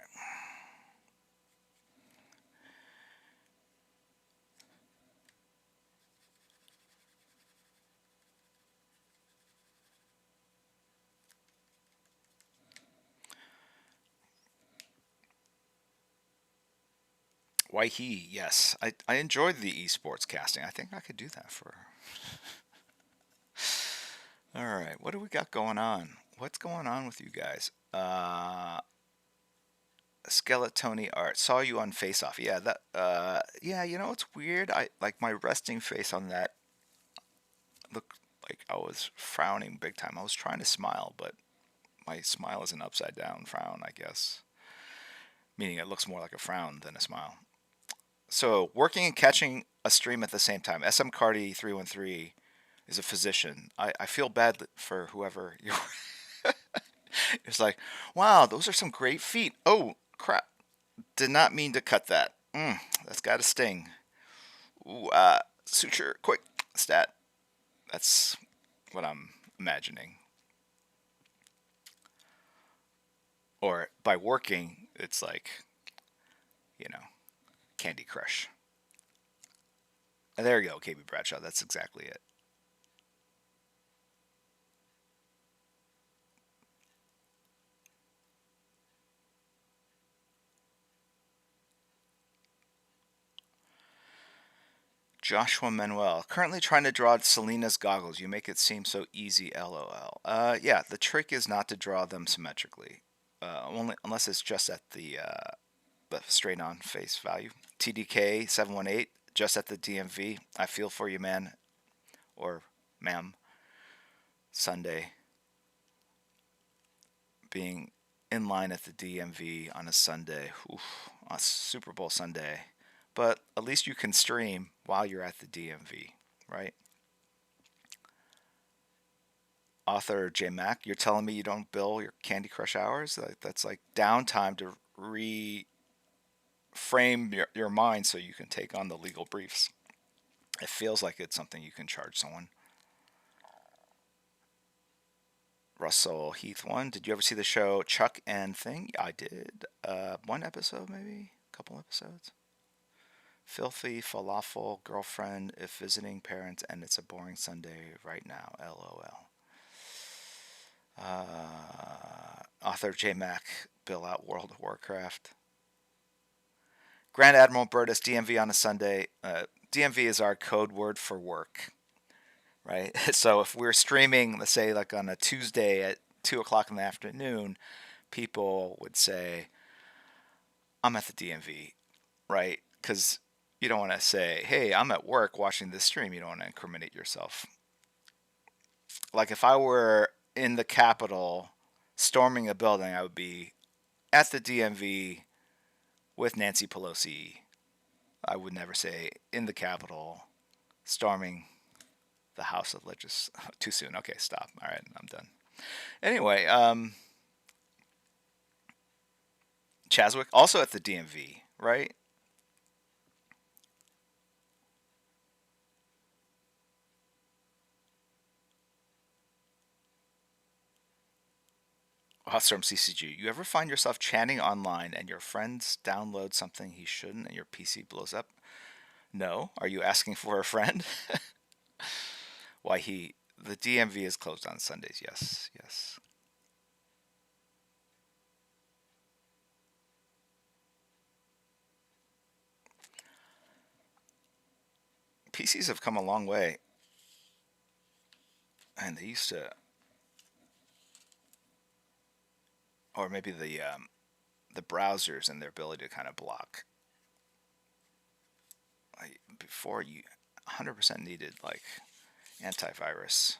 Why he? Yes, I enjoyed the esports casting. I think I could do that for. All right, what do we got going on? What's going on with you guys? Skeletoni art. Saw you on Face Off. Yeah, that. Yeah, it's weird. I like my resting face on that. Looked like I was frowning big time. I was trying to smile, but my smile is an upside down frown, I guess. Meaning it looks more like a frown than a smile. So working and catching a stream at the same time. SM Cardi 313 is a physician. I feel bad for whoever you. It's like, wow, those are some great feet. Oh crap! Did not mean to cut that. That's got to sting. Ooh, suture, quick, stat. That's what I'm imagining. Or by working, it's like, you know, Candy Crush. And there you go, KB Bradshaw. That's exactly it. Joshua Manuel. Currently trying to draw Selena's goggles. You make it seem so easy, lol. Yeah, the trick is not to draw them symmetrically. Only unless it's just at the straight on face value. TDK 718, just at the DMV. I feel for you, man. Or ma'am. Sunday. Being in line at the DMV on a Sunday. Oof, on Super Bowl Sunday. But at least you can stream while you're at the DMV, right? Author J Mac, you're telling me you don't bill your Candy Crush hours? That's like downtime to reframe your mind so you can take on the legal briefs. It feels like it's something you can charge someone. Russell Heath one. Did you ever see the show Chuck and Thing? I did. One episode, maybe? A couple episodes. Filthy falafel girlfriend if visiting parents and it's a boring Sunday right now. LOL. Author J Mac. Bill out World of Warcraft. Grand Admiral Burtis DMV on a Sunday. DMV is our code word for work, right? So if we're streaming, let's say like on a Tuesday at 2 o'clock in the afternoon, people would say, I'm at the DMV, right? Because you don't want to say, hey, I'm at work watching this stream. You don't want to incriminate yourself. Like if I were in the Capitol storming a building, I would be at the DMV with Nancy Pelosi. I would never say in the Capitol storming the House of Too soon. Okay, stop. All right, I'm done. Anyway, Chaswick also at the DMV, right? Hotstrom CCG. You ever find yourself chatting online and your friends download something he shouldn't and your PC blows up? No. Are you asking for a friend? Why the DMV is closed on Sundays. Yes, yes. PCs have come a long way. And they used to, or maybe the browsers and their ability to kind of block. Before you 100% needed like antivirus.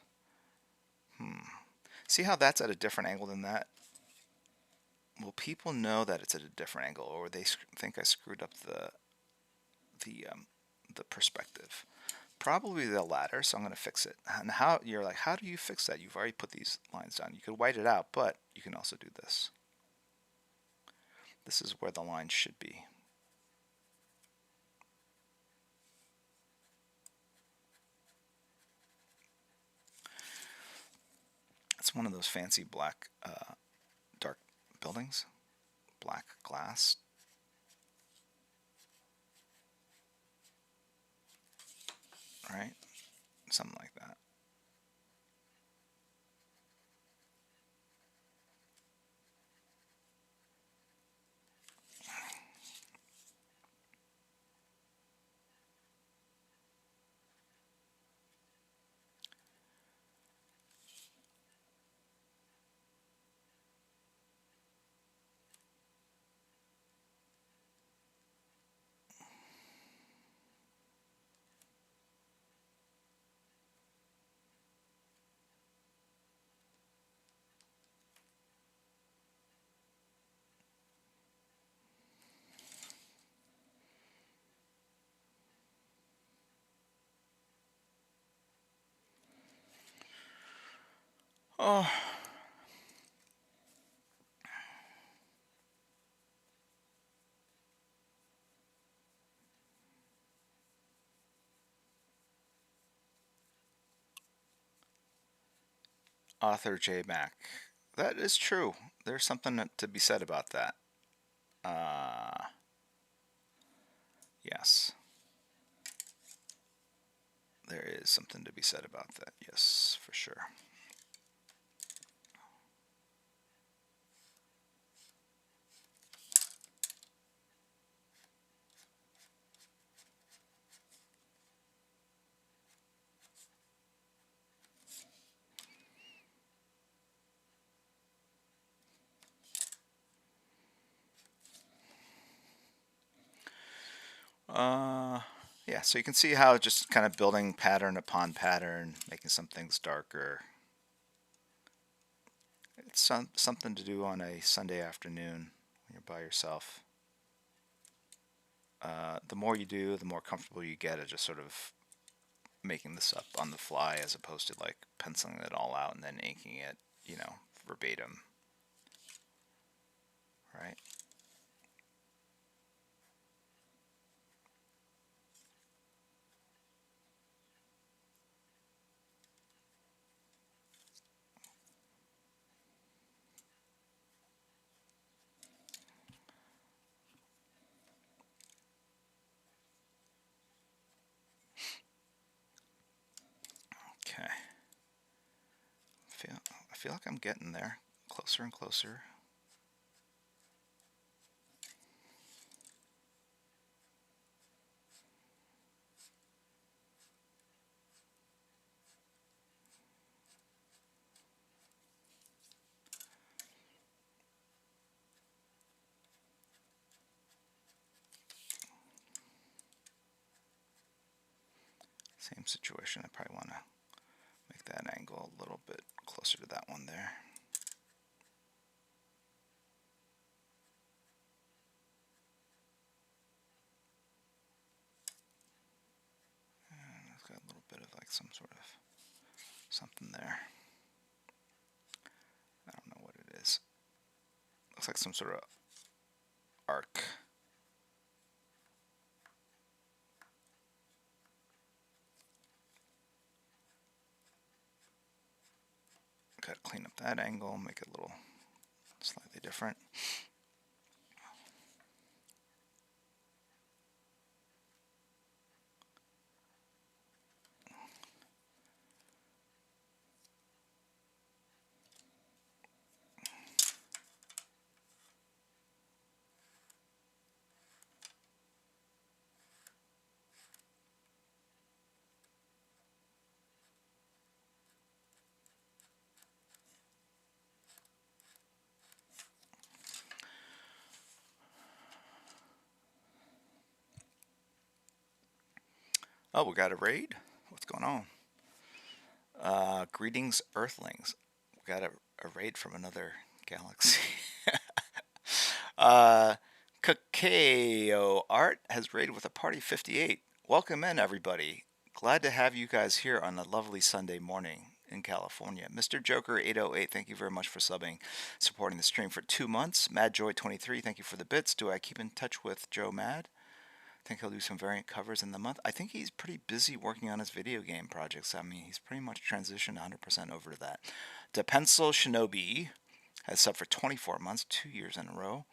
See how that's at a different angle than that? Will people know that it's at a different angle, or they think I screwed up the the perspective? Probably the latter, so I'm going to fix it. And how you're like, how do you fix that? You've already put these lines down. You could white it out, but you can also do this. This is where the line should be. It's one of those fancy black, dark buildings. Black glass. Right? Something like that. Oh, author J Mac. That is true. There's something to be said about that. Uh, yes, there is something to be said about that. Yes, for sure. Uh, yeah, so you can see how just kind of building pattern upon pattern, making some things darker. It's something to do on a Sunday afternoon when you're by yourself. The more you do, the more comfortable you get at just sort of making this up on the fly as opposed to like penciling it all out and then inking it, verbatim, right? Okay. I feel like I'm getting there, closer and closer. Same situation. I probably want to make that angle a little bit closer to that one there. And it's got a little bit of like some sort of something there. I don't know what it is. Looks like some sort of arc. Gotta clean up that angle, make it a little slightly different. Oh, we got a raid? What's going on? Greetings, Earthlings. We got a raid from another galaxy. Kakeo Art has raided with a party 58. Welcome in, everybody. Glad to have you guys here on a lovely Sunday morning in California. Mr. Joker 808, thank you very much for supporting the stream for 2 months. Madjoy 23, thank you for the bits. Do I keep in touch with Joe Mad? I think he'll do some variant covers in the month. I think he's pretty busy working on his video game projects. I mean, he's pretty much transitioned 100% over to that. The Pencil Shinobi has subbed for 24 months, 2 years in a row.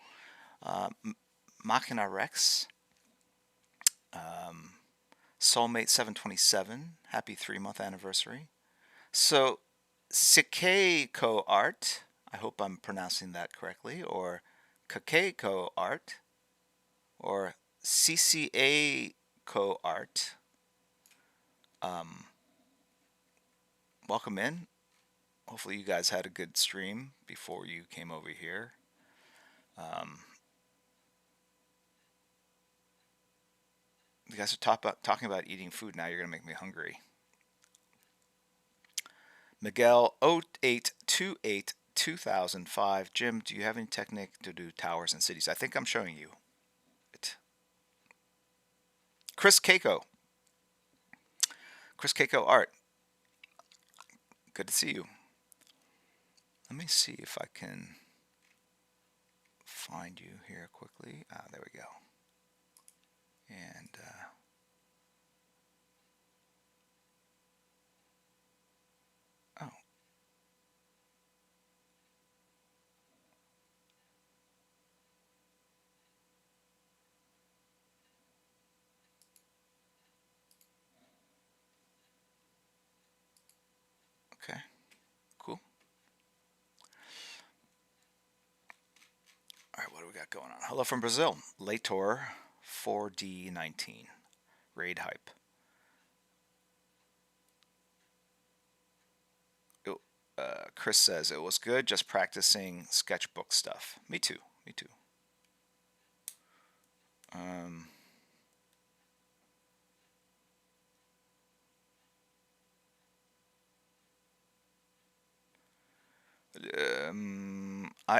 Machina Rex, Soulmate 727, happy 3-month anniversary. So, Sikeiko Art, I hope I'm pronouncing that correctly, or Kakeiko Art, or CCA Co Art. Welcome in. Hopefully you guys had a good stream before you came over here. You guys are talking about eating food now. You're going to make me hungry. Miguel 0828 2005. Jim, do you have any technique to do towers and cities? I think I'm showing you it. Chris Keiko Art. Good to see you. Let me see if I can find you here quickly. Ah, there we go. And oh, okay, cool. All right, what do we got going on? Hello from Brazil. Leitor 4D19. Raid hype. Chris says it was good, just practicing sketchbook stuff. Me too. Me too. Um,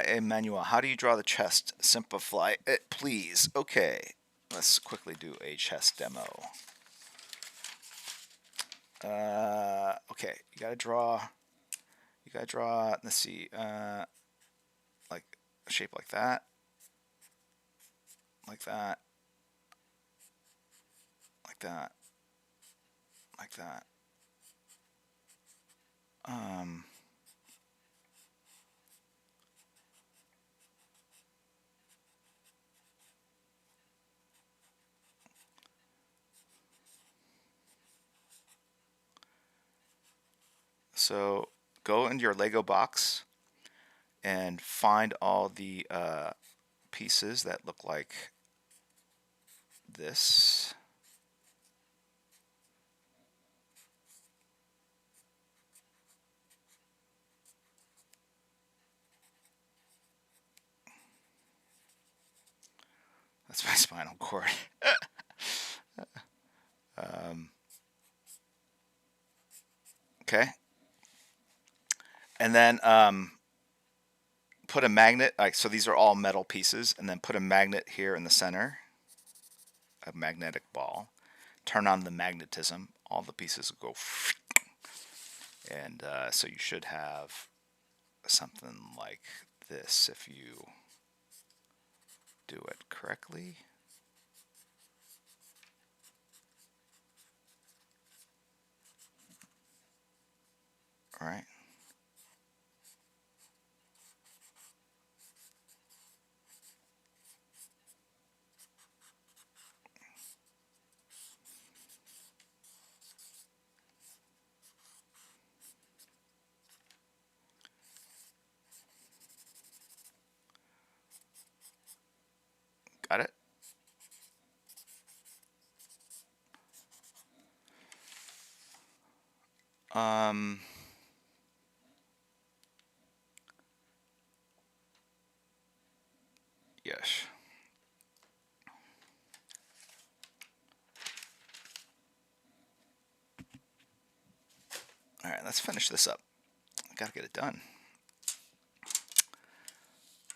Emmanuel, how do you draw the chest? Simplify it, please. Okay, let's quickly do a chest demo. Okay, you gotta draw. Let's see. Like a shape like that, like that, like that, like that. So go into your Lego box and find all the pieces that look like this. That's my spinal cord. Okay. And then put a magnet, like, so these are all metal pieces, and then put a magnet here in the center, a magnetic ball. Turn on the magnetism. All the pieces will go, and so you should have something like this if you do it correctly. All right. Got it? Yes. All right, let's finish this up. I gotta get it done.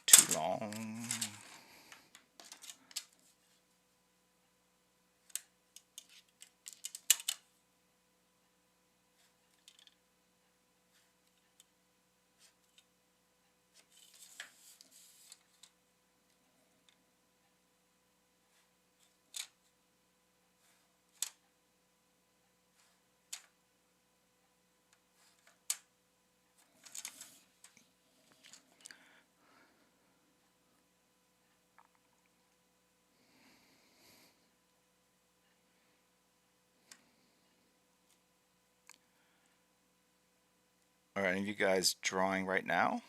Too long. Are any of you guys drawing right now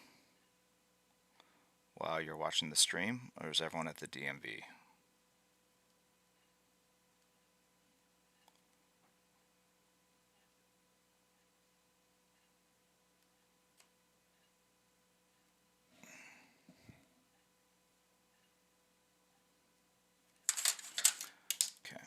while you're watching the stream, or is everyone at the DMV? Okay.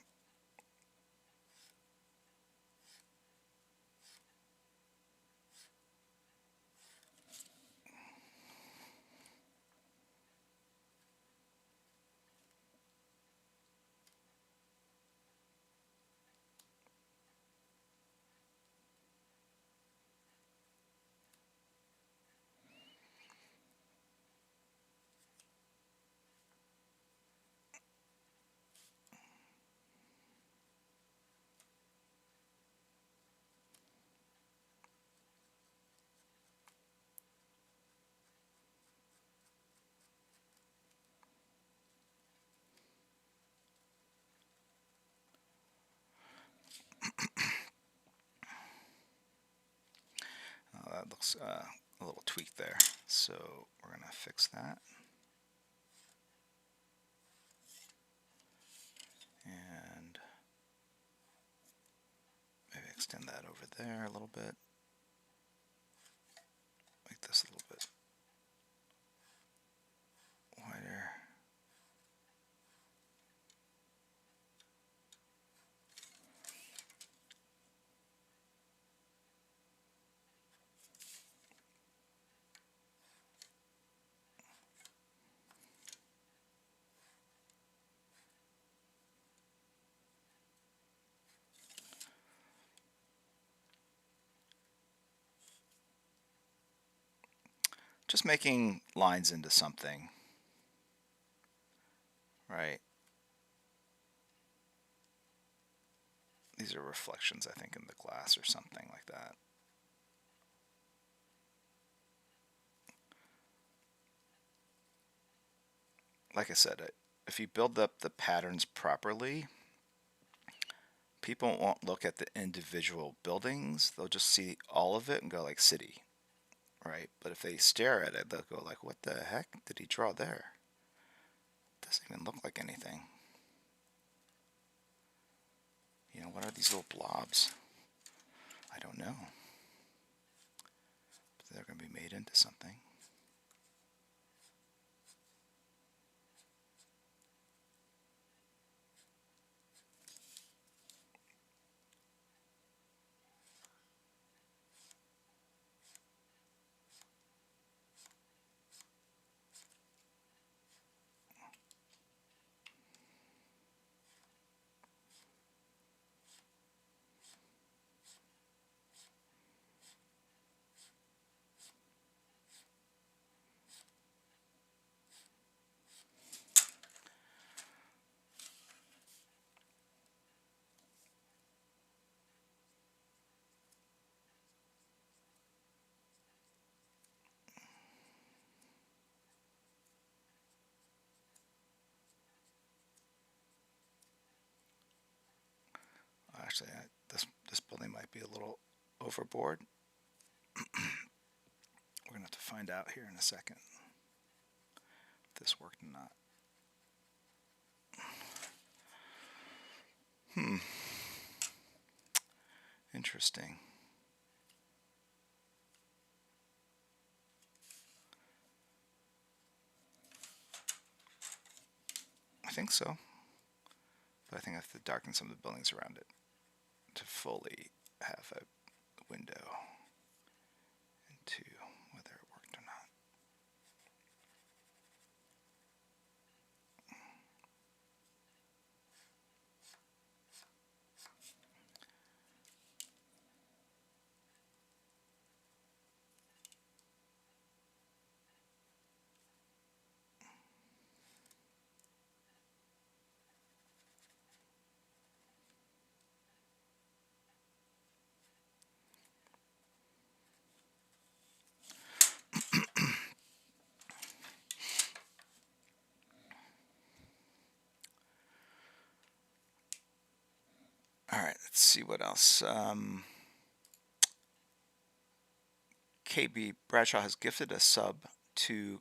a little tweak there. So we're going to fix that. And maybe extend that over there a little bit. Make this a little bit wider. Just making lines into something, right? These are reflections, I think, in the glass or something like that. Like I said, if you build up the patterns properly, people won't look at the individual buildings. They'll just see all of it and go like city, right? But if they stare at it, they'll go like, what the heck did he draw there? It doesn't even look like anything. You know, what are these little blobs? I don't know. But they're going to be made into something. Actually, this building might be a little overboard. We're going to have to find out here in a second if this worked or not. Interesting. I think so. But I think I have to darken some of the buildings around it to fully have a window into whether it worked or not. All right, let's see what else. KB Bradshaw has gifted a sub to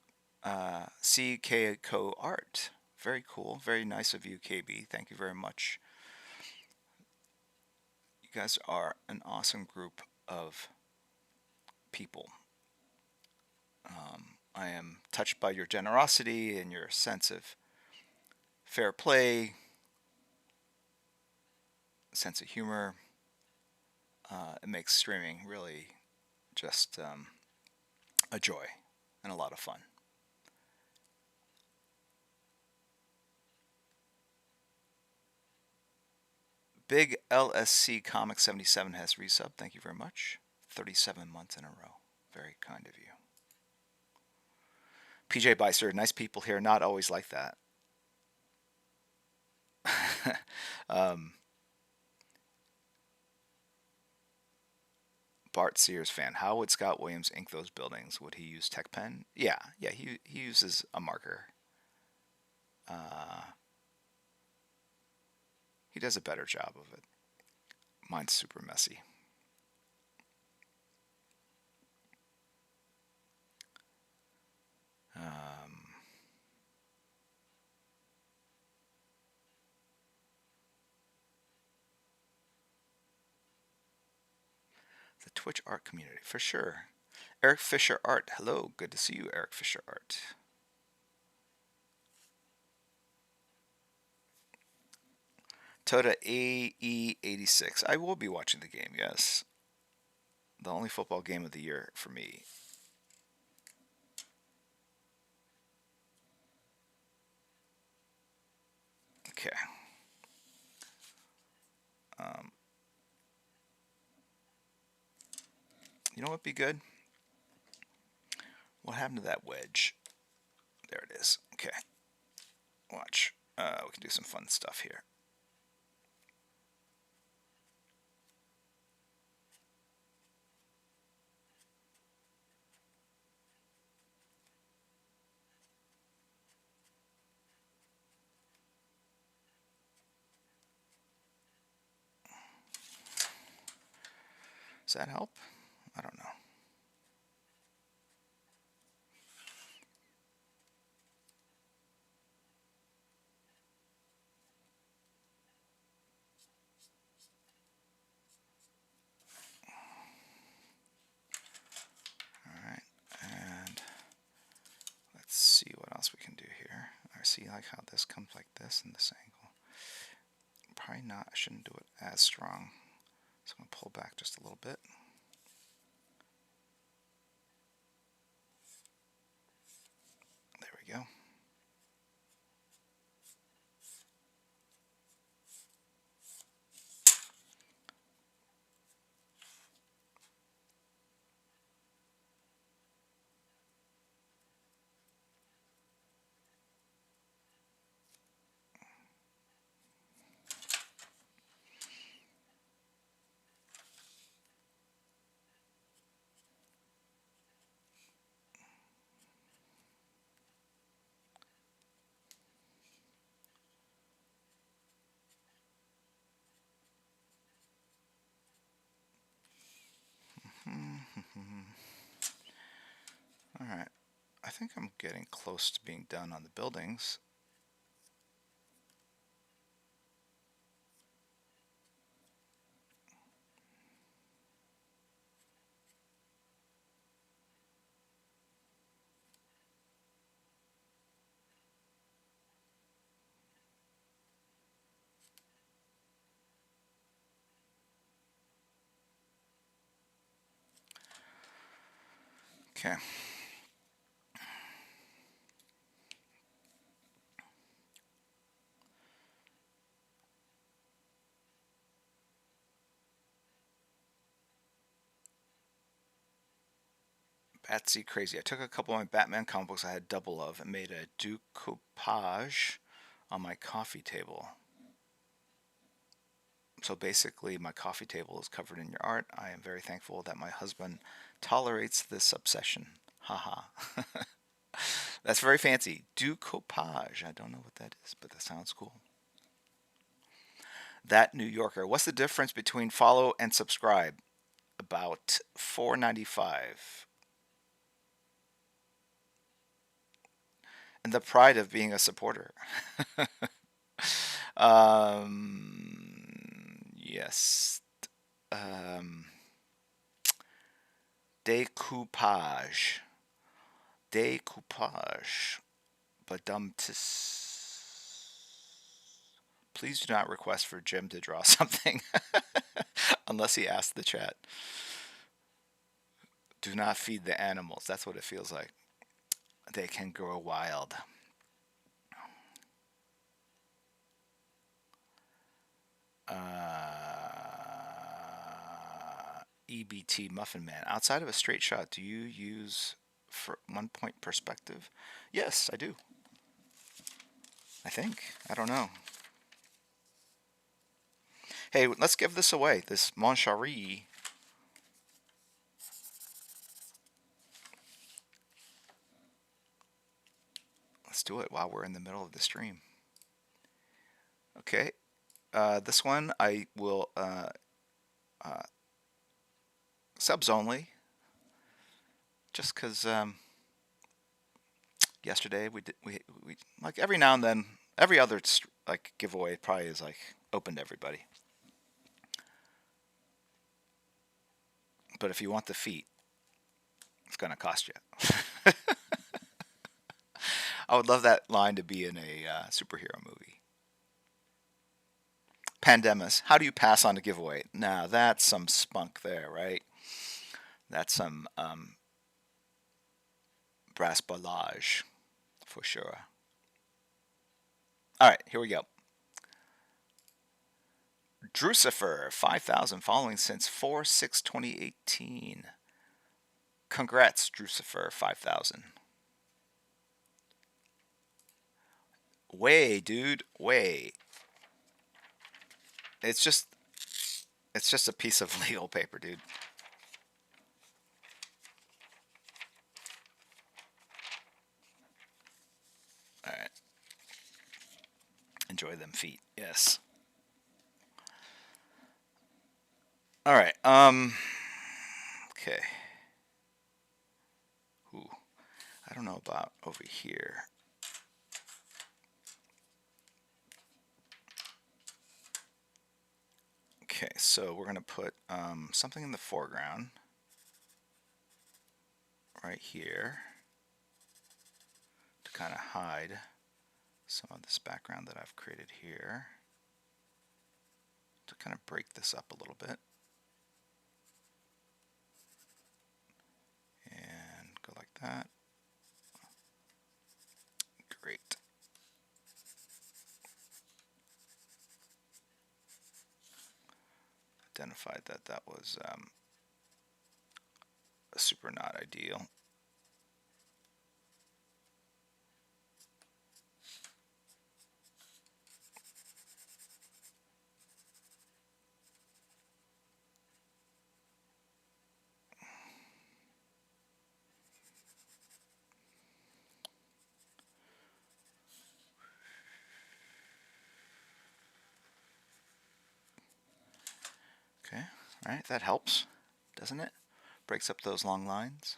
SKYWARD. Very cool. Very nice of you, KB. Thank you very much. You guys are an awesome group of people. I am touched by your generosity and your sense of fair play, sense of humor. It makes streaming really just a joy and a lot of fun. Big LSC Comic 77 has resub. Thank you very much. 37 months in a row. Very kind of you. PJ Beister, nice people here. Not always like that. Bart Sears fan. How would Scott Williams ink those buildings? Would he use Tech Pen? Yeah. He uses a marker. He does a better job of it. Mine's super messy. The Twitch art community, for sure. Eric Fisher Art. Hello, good to see you, Eric Fisher Art. Toda AE86. I will be watching the game, yes. The only football game of the year for me. Okay. You know what would be good? What happened to that wedge? There it is. Okay. Watch. We can do some fun stuff here. Does that help? I don't know. Alright, and let's see what else we can do here. I see like how this comes like this in this angle. Probably not, I shouldn't do it as strong. So I'm going to pull back just a little bit. There we go. Alright, I think I'm getting close to being done on the buildings. Okay. Batsy Crazy. I took a couple of my Batman comic books I had double of and made a decoupage on my coffee table. So basically, my coffee table is covered in your art. I am very thankful that my husband tolerates this obsession. Haha. That's very fancy. Decoupage. I don't know what that is, but that sounds cool. That New Yorker. What's the difference between follow and subscribe? About $4.95. And the pride of being a supporter. Yes. Decoupage. Decoupage. Badumtis. Please do not request for Jim to draw something. Unless he asks the chat. Do not feed the animals. That's what it feels like. They can grow wild. EBT Muffin Man. Outside of a straight shot, do you use for 1-point perspective? Yes, I do. I think. I don't know. Hey, let's give this away. This Moncherie. Let's do it while we're in the middle of the stream. Okay. This one I will subs only. Just because yesterday we like every now and then, every other like giveaway probably is like open to everybody. But if you want the feet, it's going to cost you. I would love that line to be in a superhero movie. Pandemus, how do you pass on a giveaway? Now, that's some spunk there, right? That's some brass ballage for sure. All right, here we go. Drucifer, 5,000 following since 4/6/2018. Congrats, Drucifer, 5,000. Way, dude, way. It's just a piece of legal paper, dude. All right. Enjoy them feet. Yes. All right. Okay. Ooh. I don't know about over here. Okay, so we're going to put something in the foreground right here to kind of hide some of this background that I've created here, to kind of break this up a little bit. And go like that. Great. Identified that that was super not ideal. Okay, all right, that helps, doesn't it? Breaks up those long lines.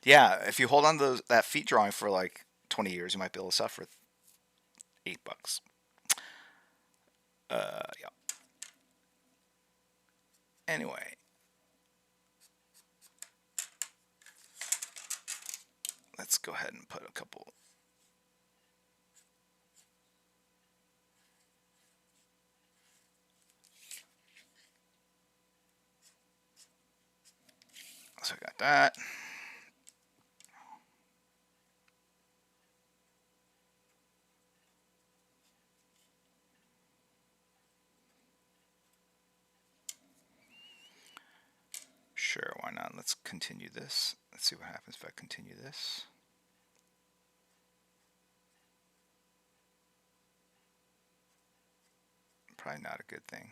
Yeah, if you hold on to that feet drawing for like 20 years, you might be able to sell for $8. Yeah. Anyway. Let's go ahead and put a couple. So I got that. Sure, why not? Let's continue this. Let's see what happens if I continue this. Probably not a good thing.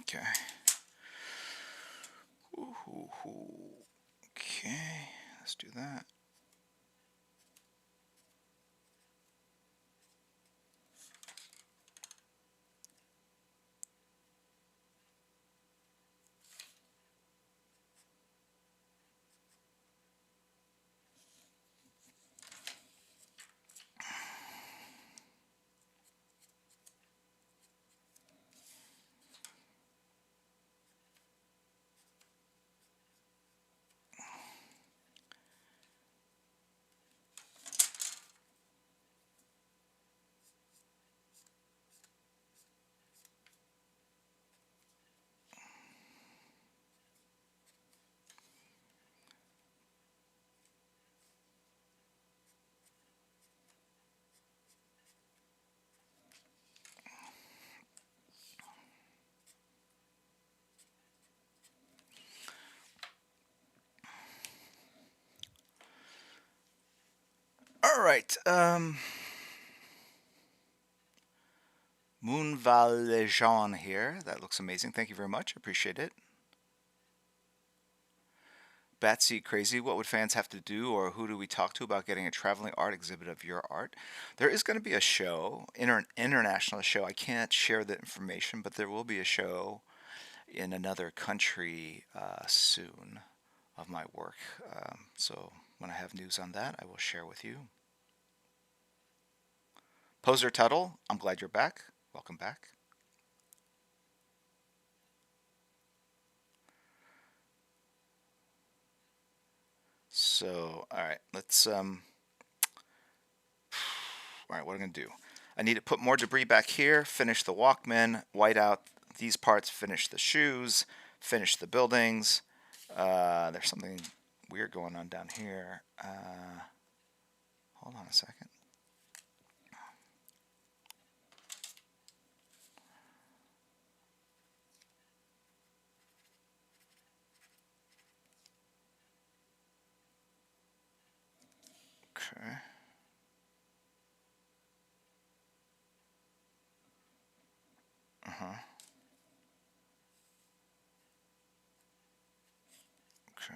Okay. Okay, let's do that. All right. Moon Valjean here. That looks amazing. Thank you very much. Appreciate it. Batsy Crazy, what would fans have to do, or who do we talk to about getting a traveling art exhibit of your art? There is going to be a show, international show. I can't share the information, but there will be a show in another country soon of my work. So when I have news on that, I will share with you. Poser Tuttle, I'm glad you're back. Welcome back. So, all right, let's all right, what am I going to do? I need to put more debris back here, finish the Walkman, white out these parts, finish the shoes, finish the buildings. There's something weird going on down here. Hold on a second. Okay. Uh-huh. Okay.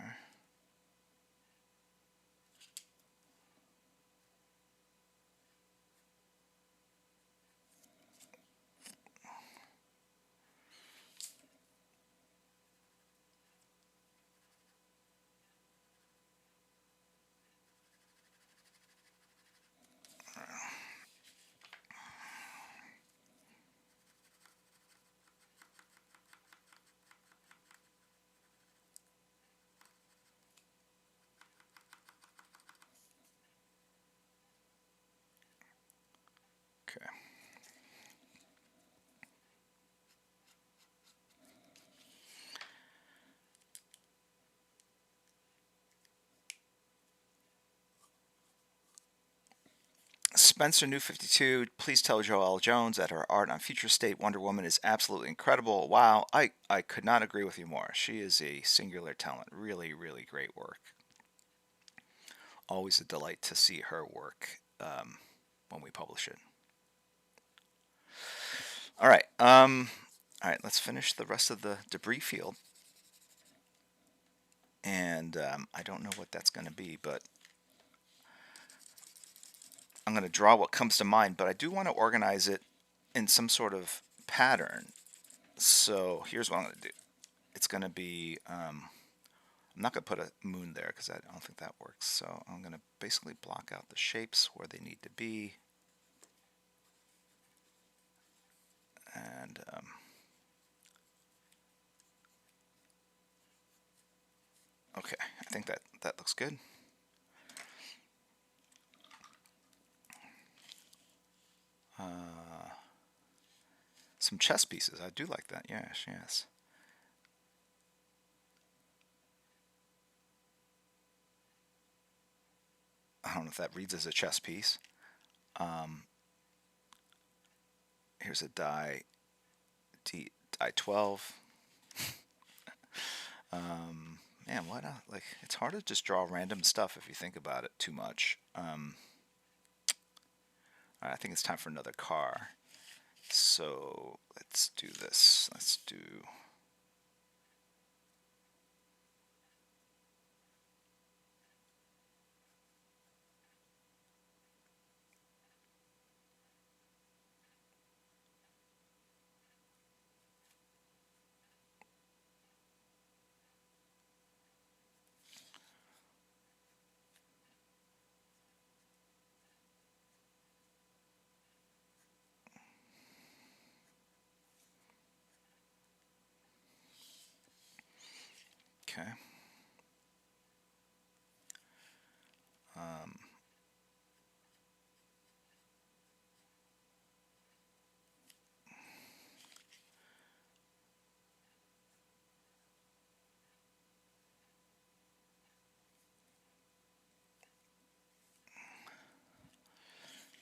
Okay. Spencer New 52, please tell Joelle Jones that her art on Future State Wonder Woman is absolutely incredible. Wow, I could not agree with you more. She is a singular talent. Really, really great work. Always a delight to see her work when we publish it. All right. All right, let's finish the rest of the debris field. And I don't know what that's going to be, but I'm going to draw what comes to mind. But I do want to organize it in some sort of pattern. So here's what I'm going to do. It's going to be, I'm not going to put a moon there because I don't think that works. So I'm going to basically block out the shapes where they need to be. And okay, I think that looks good. Some chess pieces. I do like that. Yes, yes. I don't know if that reads as a chess piece. Here's a die, die 12. Man, what like it's hard to just draw random stuff if you think about it too much. I think it's time for another car. So let's do this. Let's do. Okay.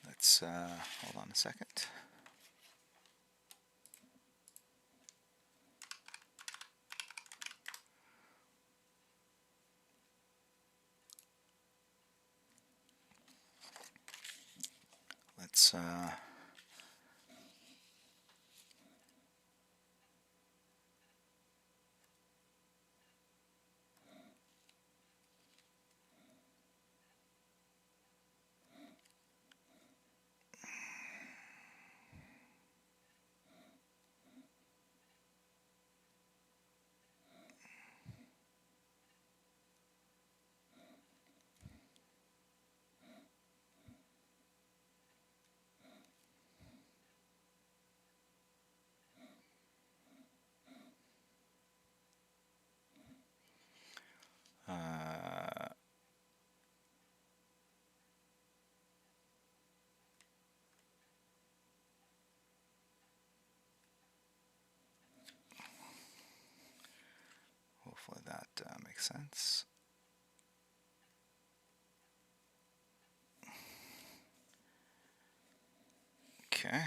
Let's hold on a second. let's hopefully that makes sense. Okay.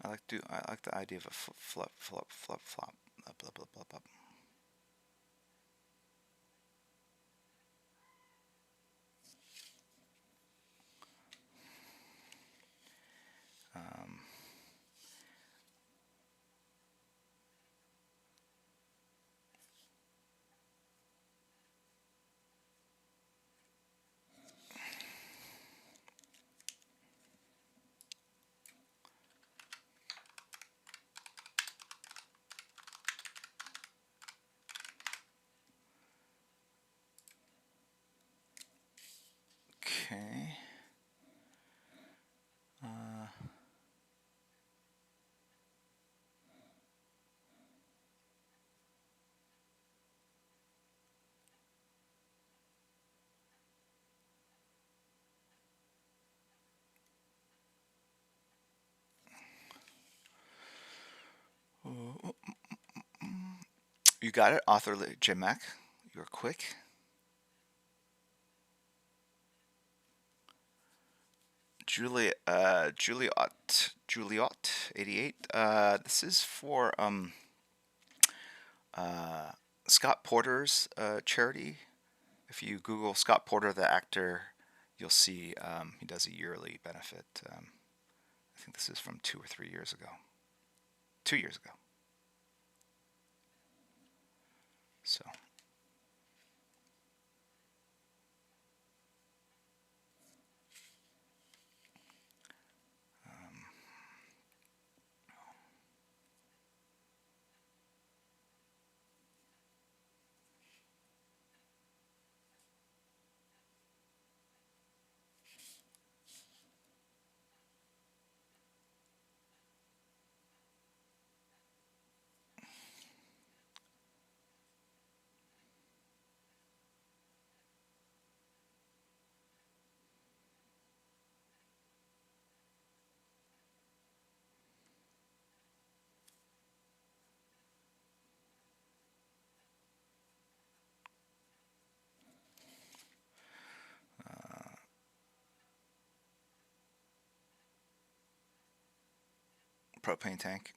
I like the idea of a flip flop blah blah blah blah blah. Okay. You got it, author Jim Mack. You're quick. Juliot 88. This is for Scott Porter's charity. If you Google Scott Porter, the actor, you'll see he does a yearly benefit. I think this is from 2 or 3 years ago. 2 years ago. So. Propane tank.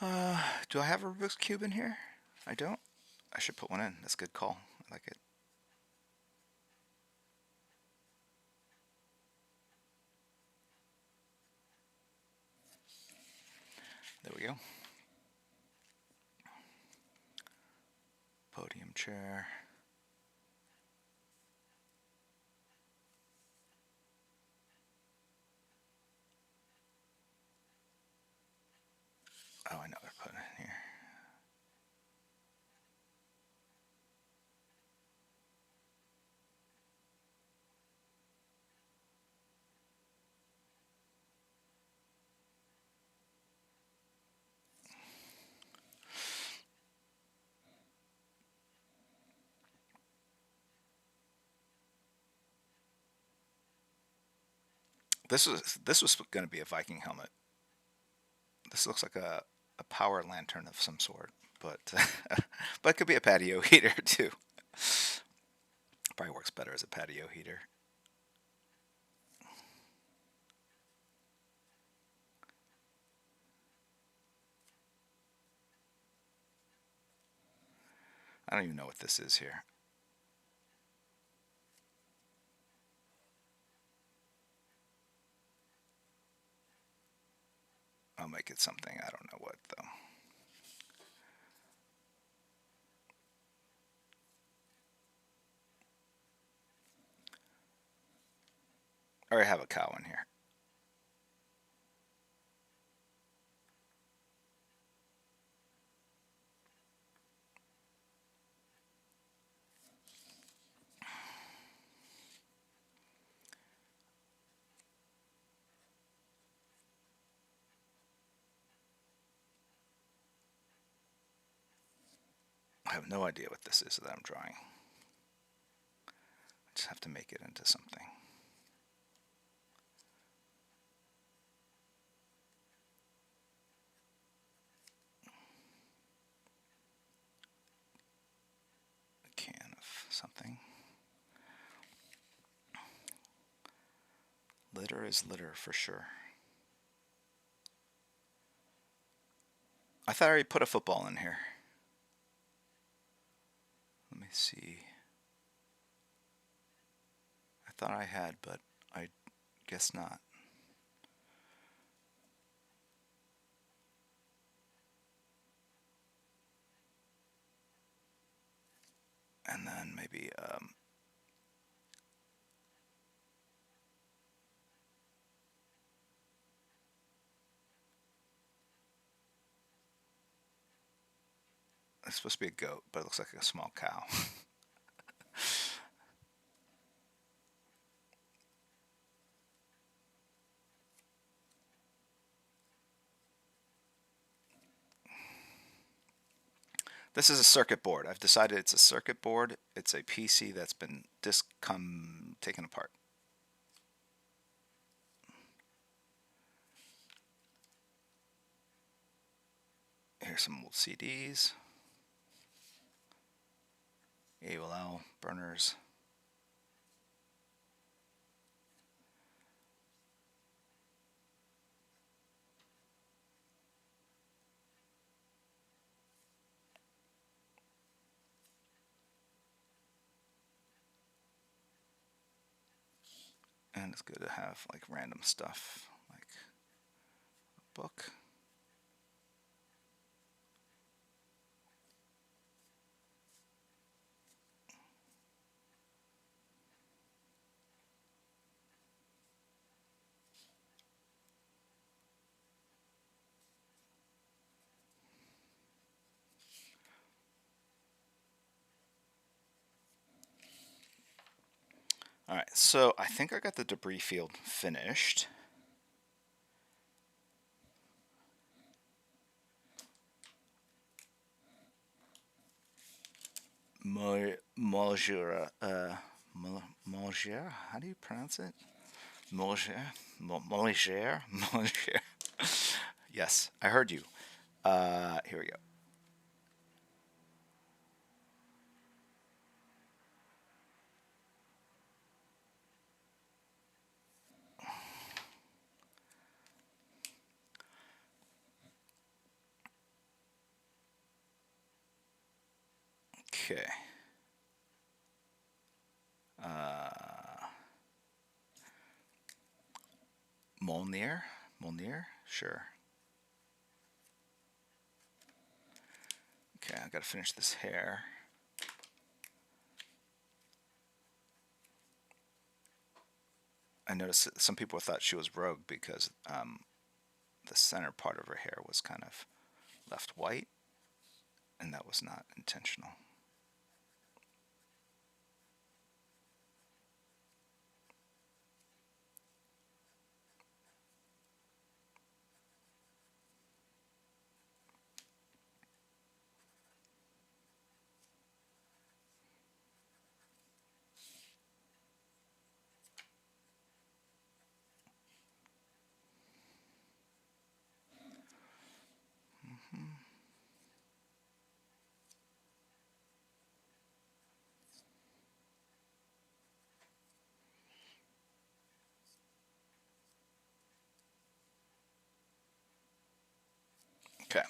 Do I have a Rubik's Cube in here? I don't. I should put one in. That's a good call. I like it. There we go. Podium chair. Oh, I know where to put it in here. This was going to be a Viking helmet. This looks like a power lantern of some sort, but but it could be a patio heater too. Probably works better as a patio heater. I don't even know what this is here. I'll make it something. I don't know what though. I already have a cow in here. I have no idea what this is that I'm drawing. I just have to make it into something. A can of something. Litter is litter for sure. I thought I already put a football in here. Let me see. I thought I had, but I guess not. And then maybe it's supposed to be a goat, but it looks like a small cow. This is a circuit board. I've decided it's a circuit board. It's a PC that's been taken apart. Here's some old CDs. AOL burners. And it's good to have like random stuff, like a book. All right, so I think I got the debris field finished. Molgera, Molgera, how do you pronounce it? Molgera, Molgera, Molgera. Yes, I heard you. Here we go. Okay. Molnir? Molnir? Sure. Okay, I gotta finish this hair. I noticed that some people thought she was rogue because the center part of her hair was kind of left white, and that was not intentional. Okay.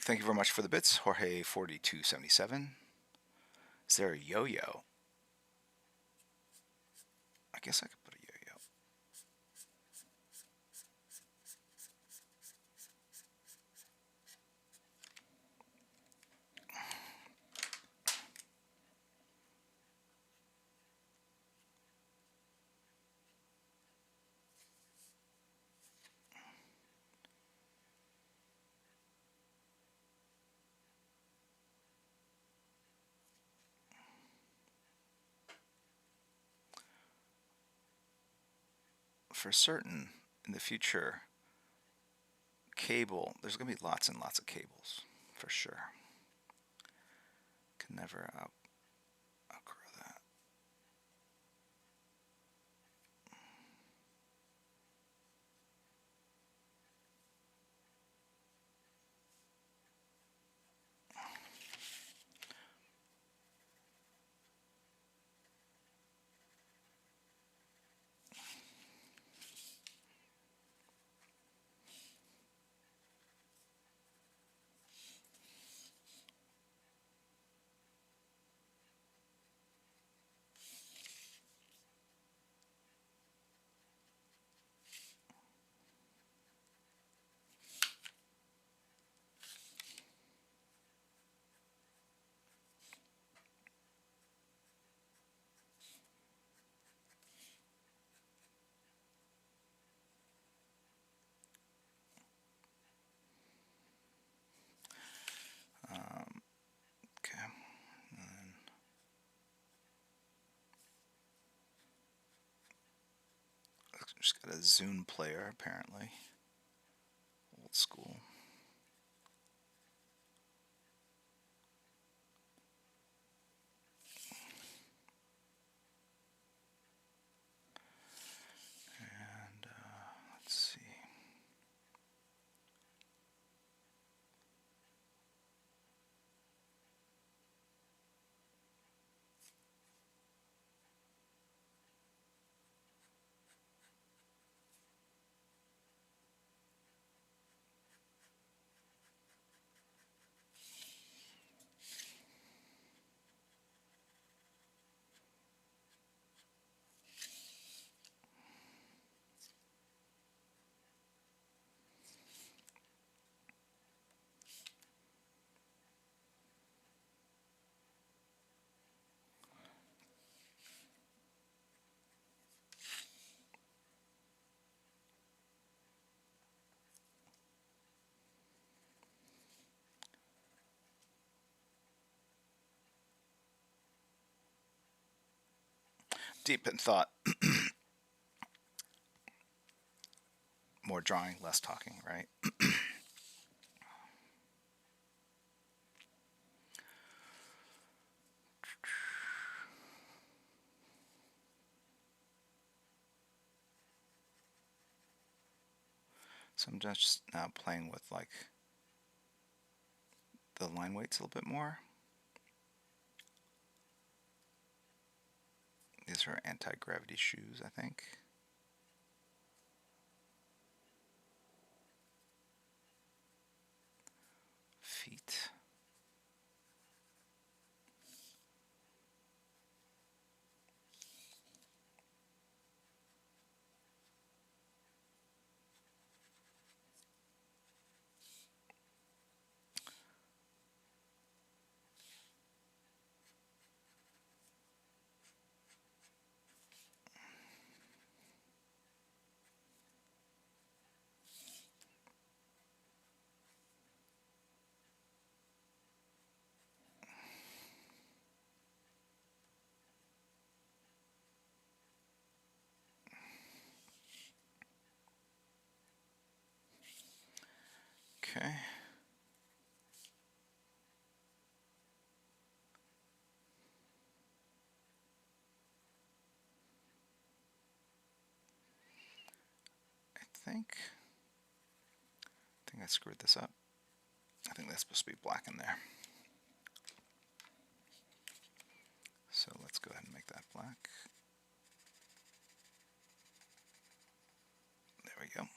Thank you very much for the bits, Jorge4277. Is there a yo-yo? I guess I could put a yo-yo. For certain, in the future, there's going to be lots and lots of cables, for sure. Can never outgrow that. Okay. Just got a Zune player, apparently. Old school. And let's see. deep in thought. More drawing, less talking, right? So I'm just now playing with like the line weights a little bit more. These are anti-gravity shoes, I think. Feet. Okay. I think I screwed this up. I think that's supposed to be black in there. So let's go ahead and make that black. There we go.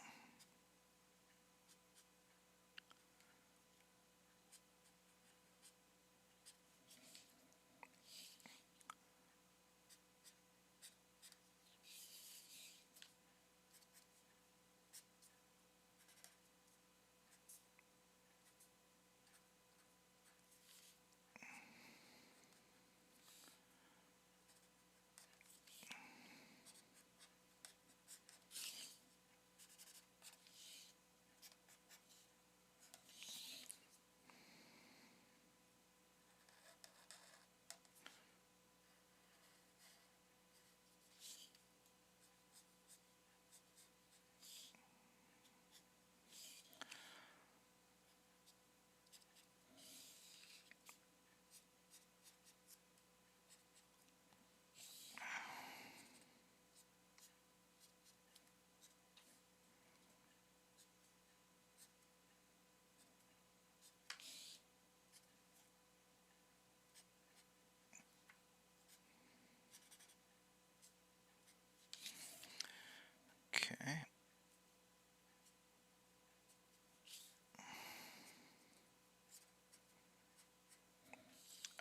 Okay.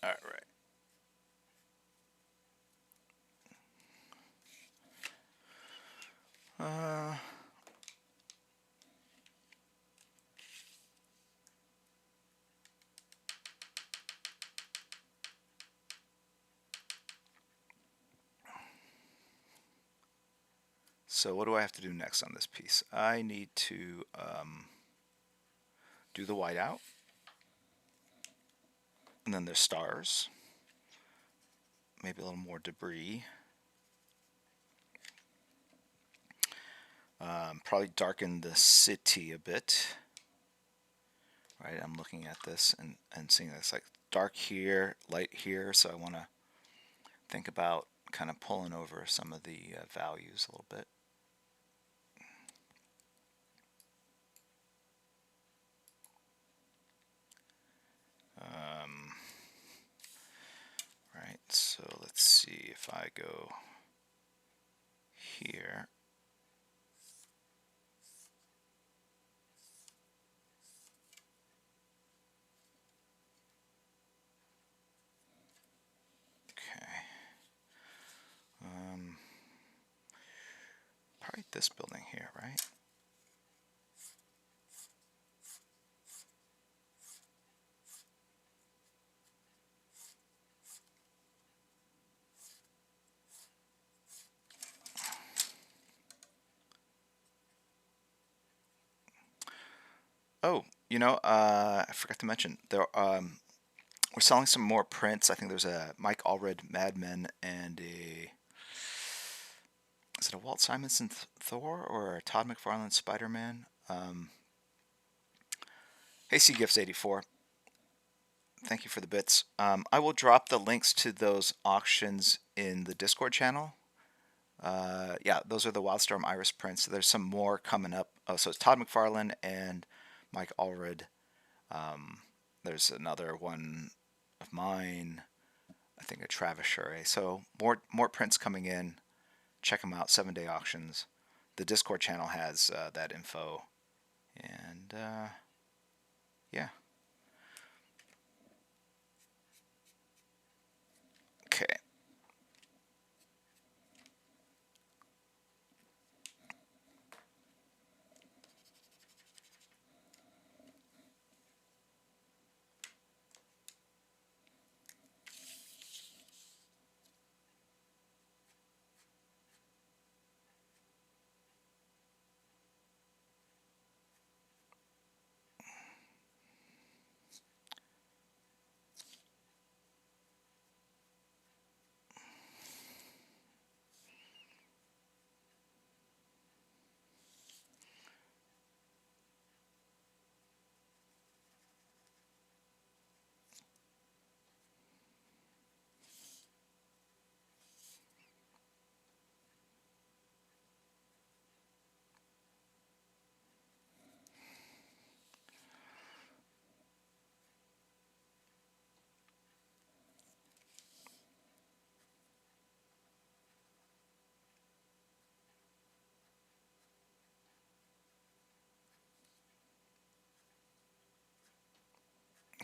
All right. So what do I have to do next on this piece? I need to do the whiteout. And then there's stars. Maybe a little more debris. Probably darken the city a bit. Right, I'm looking at this and seeing this like dark here, light here. So I want to think about kind of pulling over some of the values a little bit. Right, so let's see if I go here. Okay. Probably this building here, right? Oh, I forgot to mention there. We're selling some more prints. I think there's a Mike Allred Mad Men and a Is it a Walt Simonson Thor or a Todd McFarlane Spider-Man? Hey, CGifts84. Thank you for the bits. I will drop the links to those auctions in the Discord channel. Yeah, those are the Wildstorm Iris prints. There's some more coming up. Oh, so it's Todd McFarlane and Mike Allred. There's another one of mine. I think a Travis Shure. So more prints coming in. Check them out. 7-day auctions. The Discord channel has that info. And yeah. Okay.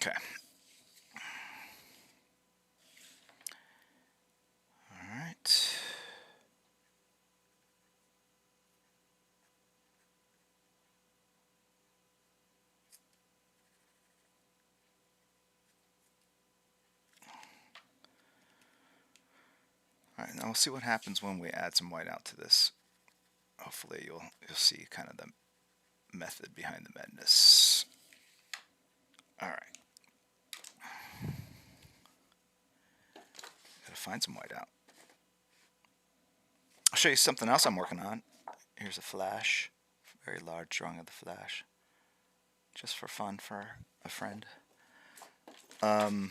Okay. All right. All right, now we'll see what happens when we add some whiteout to this. Hopefully you'll see kind of the method behind the madness. All right. Gotta find some whiteout. I'll show you something else I'm working on. Here's a flash, very large drawing of the flash, just for fun for a friend. Gosh,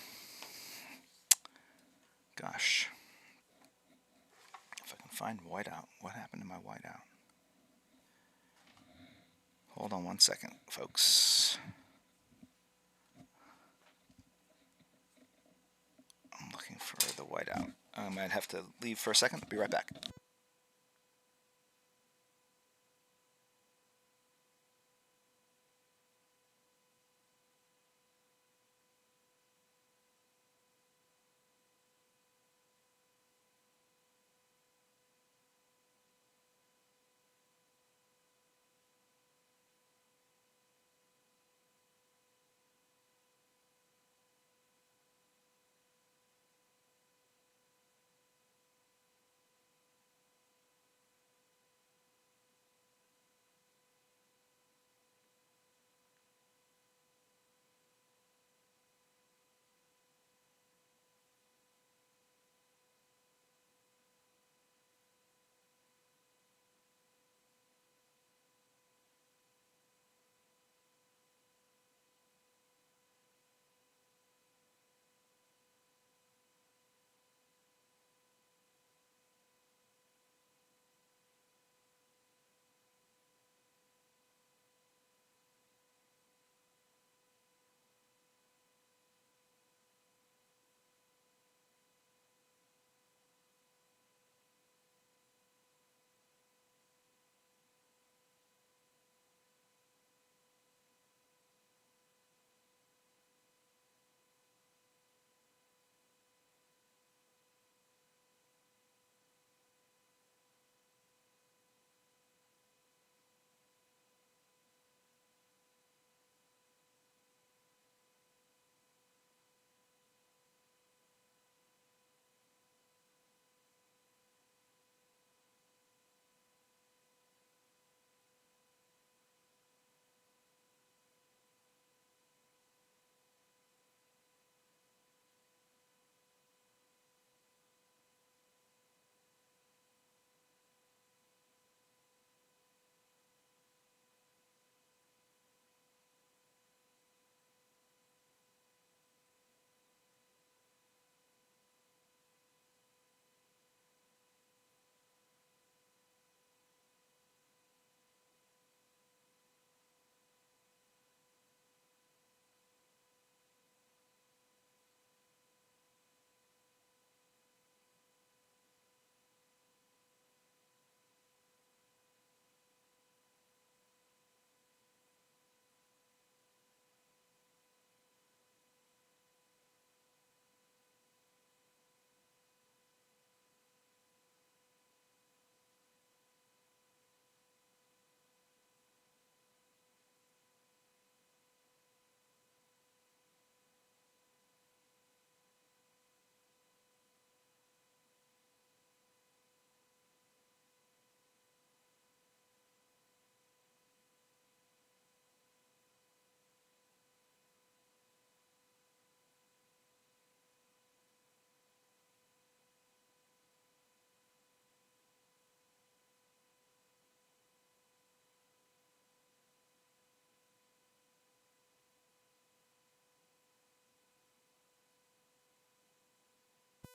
if I can find whiteout, what happened to my whiteout? Hold on one second, folks. I'm looking for the whiteout. I might have to leave for a second. Be right back.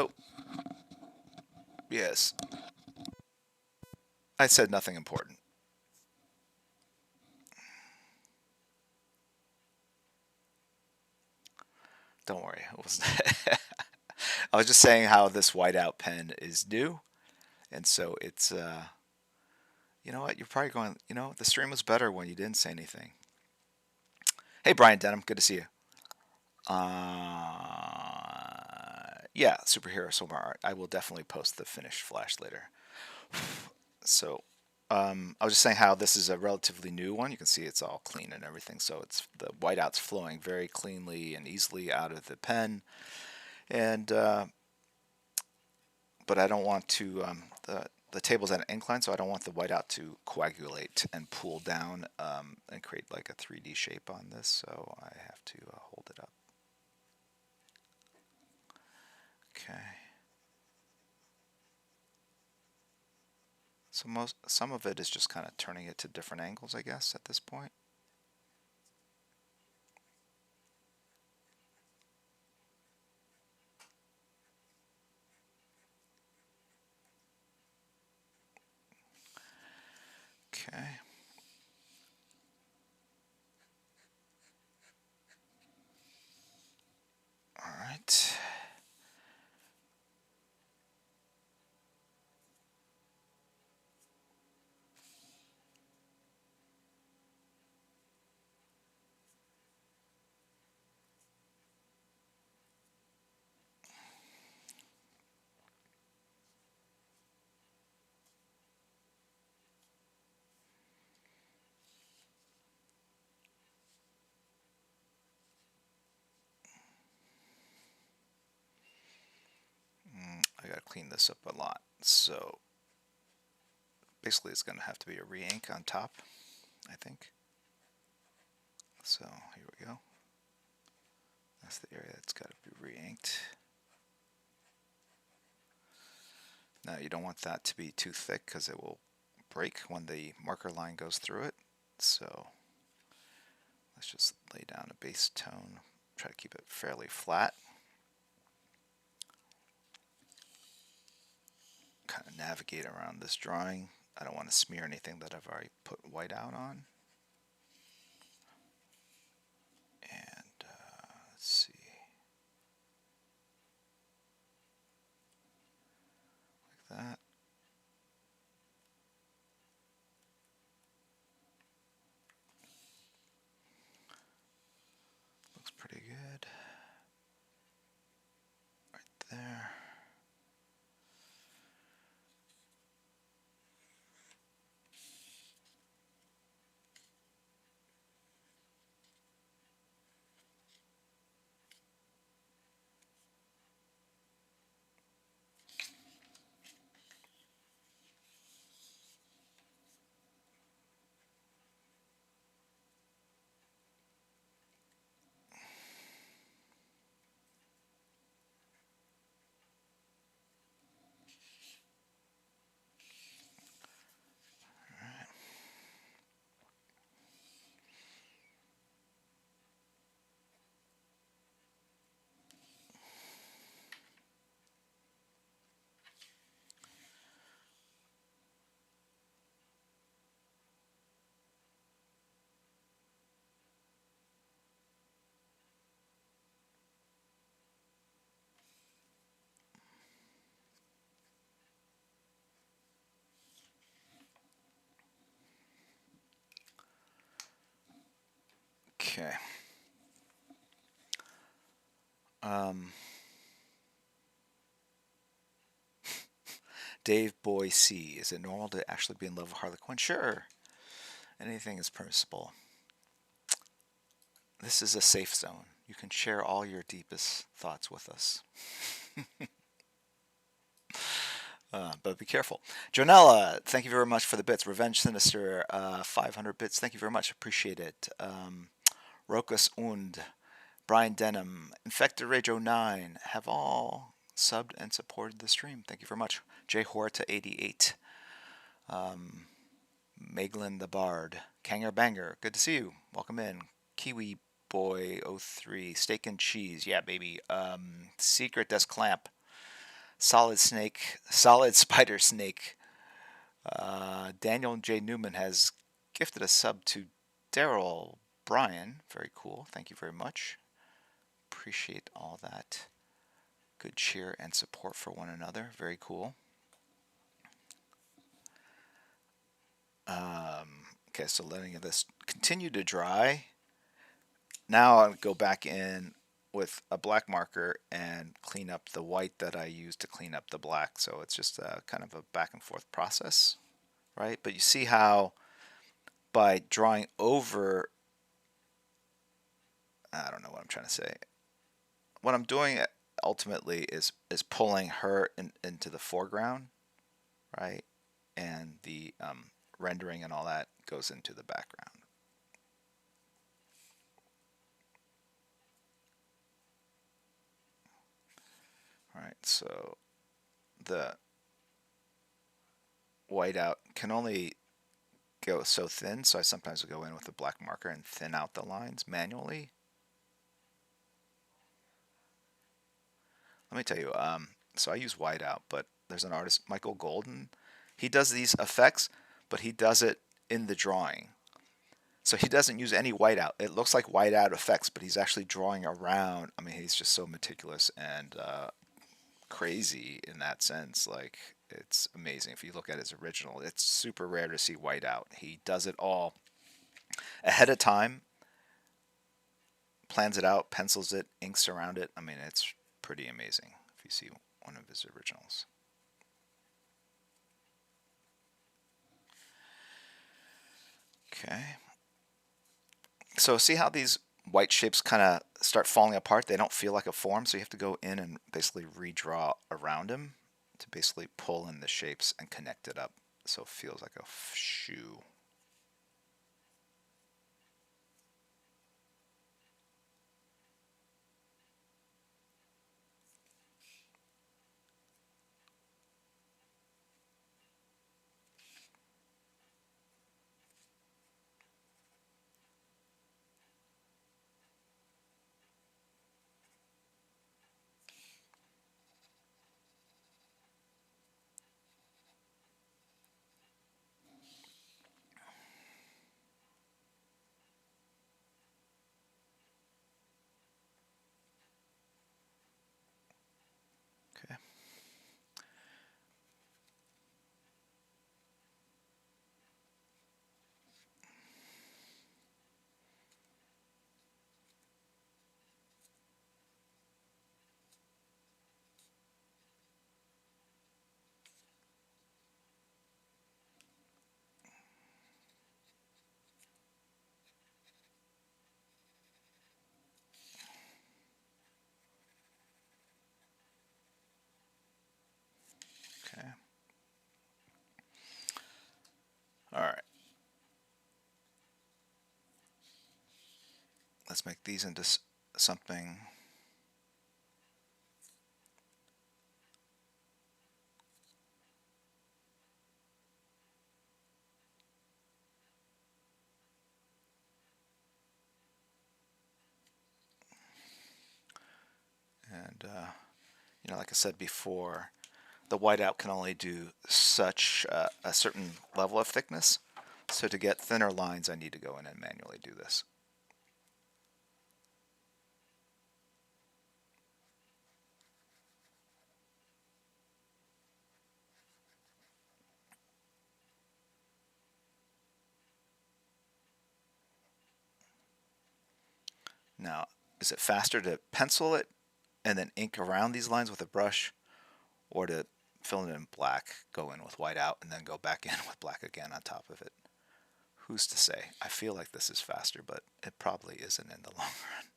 Oh, yes. I said nothing important. Don't worry. It was I was just saying how this whiteout pen is new, and so it's you know what? You're probably going. You know, the stream was better when you didn't say anything. Hey, Brian Denham, good to see you. Yeah, superhero somewhere art. I will definitely post the finished flash later. So, I was just saying how this is a relatively new one. You can see it's all clean and everything. So it's the whiteout's flowing very cleanly and easily out of the pen. And but I don't want to the table's at an incline, so I don't want the whiteout to coagulate and pool down and create like a 3D shape on this. So I have to hold it up. Okay. So some of it is just kind of turning it to different angles, I guess, at this point. Okay. All right. I gotta clean this up a lot. So basically it's gonna have to be a re-ink on top, I think. So here we go. That's the area that's gotta be re-inked. Now you don't want that to be too thick because it will break when the marker line goes through it. So let's just lay down a base tone. Try to keep it fairly flat. Kind of navigate around this drawing. I don't want to smear anything that I've already put white out on. And let's see. Like that. Looks pretty good. Right there. Okay. Dave Boy C. Is it normal to actually be in love with Harley Quinn? Sure. Anything is permissible. This is a safe zone. You can share all your deepest thoughts with us. But be careful. Jonella, thank you very much for the bits. Revenge Sinister, 500 bits. Thank you very much. Appreciate it. Rokas und Brian Denham, Infected Rage 09 have all subbed and supported the stream. Thank you very much. Jay Horta 88. Meglin the Bard. Kanger Banger, good to see you. Welcome in. Kiwi Boy 03. Steak and Cheese. Yeah, baby. Secret Desk Clamp. Solid Spider Snake. Daniel J. Newman has gifted a sub to Daryl Bryan. Very cool. Thank you very much. Appreciate all that good cheer and support for one another. Very cool. Okay, so letting this continue to dry. Now I'll go back in with a black marker and clean up the white that I used to clean up the black. So it's just kind of a back and forth process, right? But you see how by drawing over, I don't know what I'm trying to say. What I'm doing ultimately is pulling her into the foreground, right? And the rendering and all that goes into the background. All right, so the whiteout can only go so thin, so I sometimes will go in with a black marker and thin out the lines manually. Let me tell you, so I use whiteout, but there's an artist, Michael Golden. He does these effects, but he does it in the drawing. So he doesn't use any whiteout. It looks like whiteout effects, but he's actually drawing around. I mean, he's just so meticulous and crazy in that sense. Like, it's amazing. If you look at his original, it's super rare to see whiteout. He does it all ahead of time, plans it out, pencils it, inks around it. I mean, it's pretty amazing if you see one of his originals. Okay. So see how these white shapes kind of start falling apart? They don't feel like a form, so you have to go in and basically redraw around them to basically pull in the shapes and connect it up so it feels like a shoe. Okay. Okay. All right. Let's make these into something. And, like I said before, the whiteout can only do such a certain level of thickness. So to get thinner lines, I need to go in and manually do this. Now, is it faster to pencil it and then ink around these lines with a brush, or to fill it in black, go in with white out, and then go back in with black again on top of it? Who's to say? I feel like this is faster, but it probably isn't in the long run.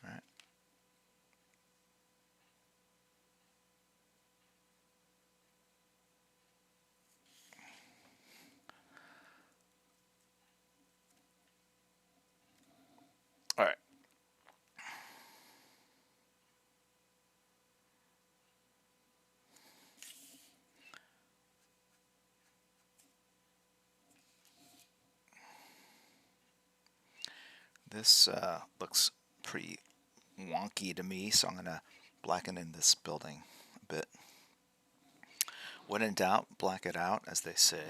All right. All right. This looks pretty wonky to me, so I'm going to blacken in this building a bit. When in doubt, black it out, as they say.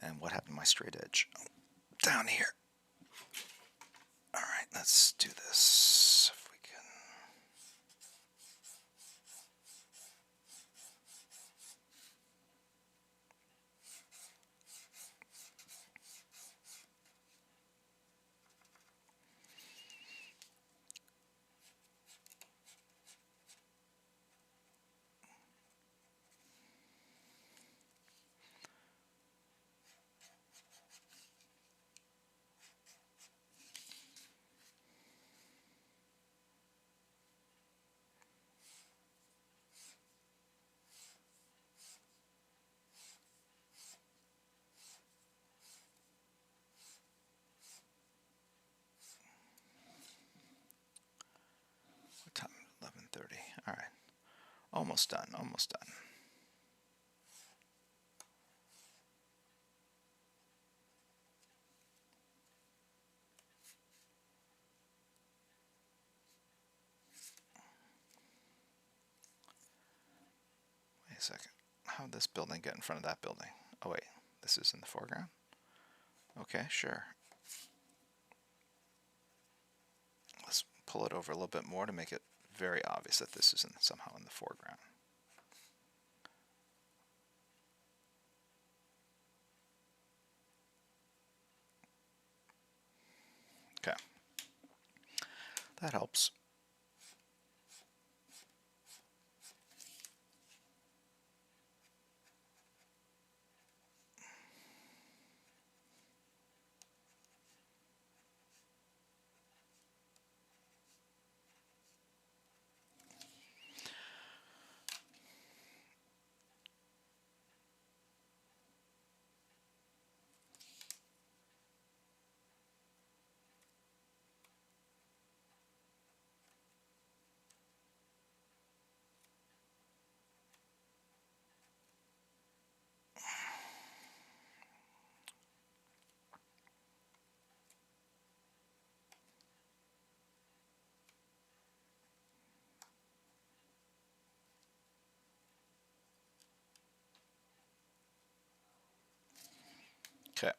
And what happened to my straight edge? Down here. All right, let's do this if we can. What time? 11:30. All right. Almost done. Almost done. Wait a second. How did this building get in front of that building? Oh, wait. This is in the foreground? Okay, sure. Let's pull it over a little bit more to make it very obvious that this is somehow in the foreground. Okay. That helps. Okay.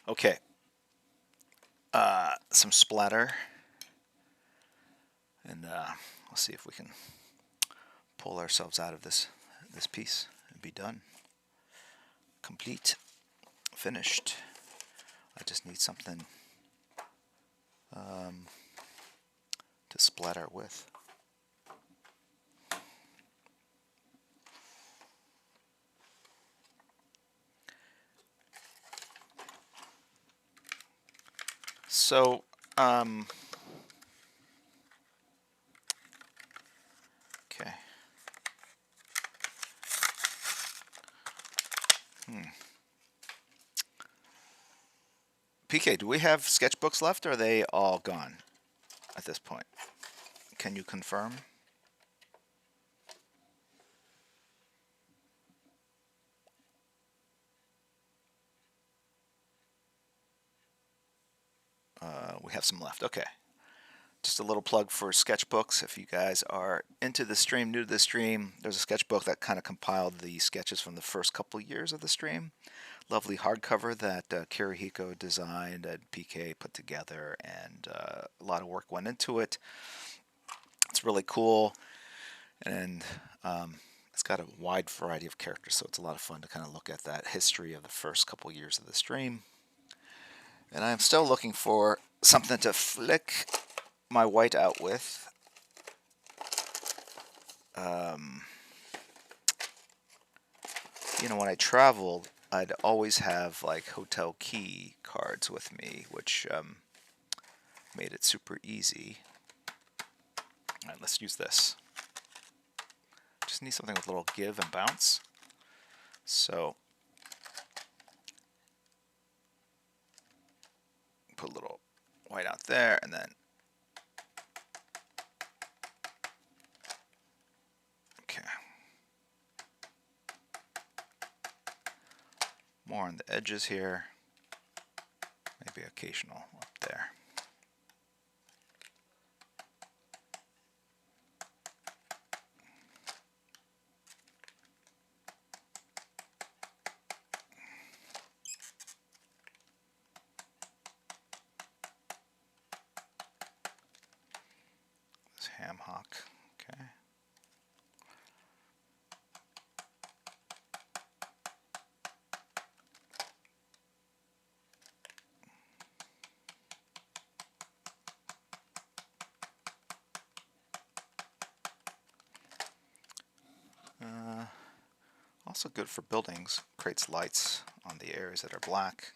Okay. Some splatter. And we'll see if we can pull ourselves out of this piece and be done. Complete. Finished. I just need something to splatter with. So, okay. PK, do we have sketchbooks left, or are they all gone at this point? Can you confirm? we have some left. Okay. Just a little plug for sketchbooks. If you guys are into the stream, new to the stream, there's a sketchbook that kind of compiled the sketches from the first couple years of the stream. Lovely hardcover that Kirihiko designed and PK put together, and a lot of work went into it. It's really cool, and it's got a wide variety of characters, so it's a lot of fun to kind of look at that history of the first couple years of the stream. And I'm still looking for something to flick my white out with. You know, when I traveled, I'd always have like hotel key cards with me, which made it super easy. All right, let's use this. Just need something with a little give and bounce. So put a little white out there, and then okay. More on the edges here. Maybe occasional up there. This ham hock, okay. Also good for buildings, creates lights on the areas that are black.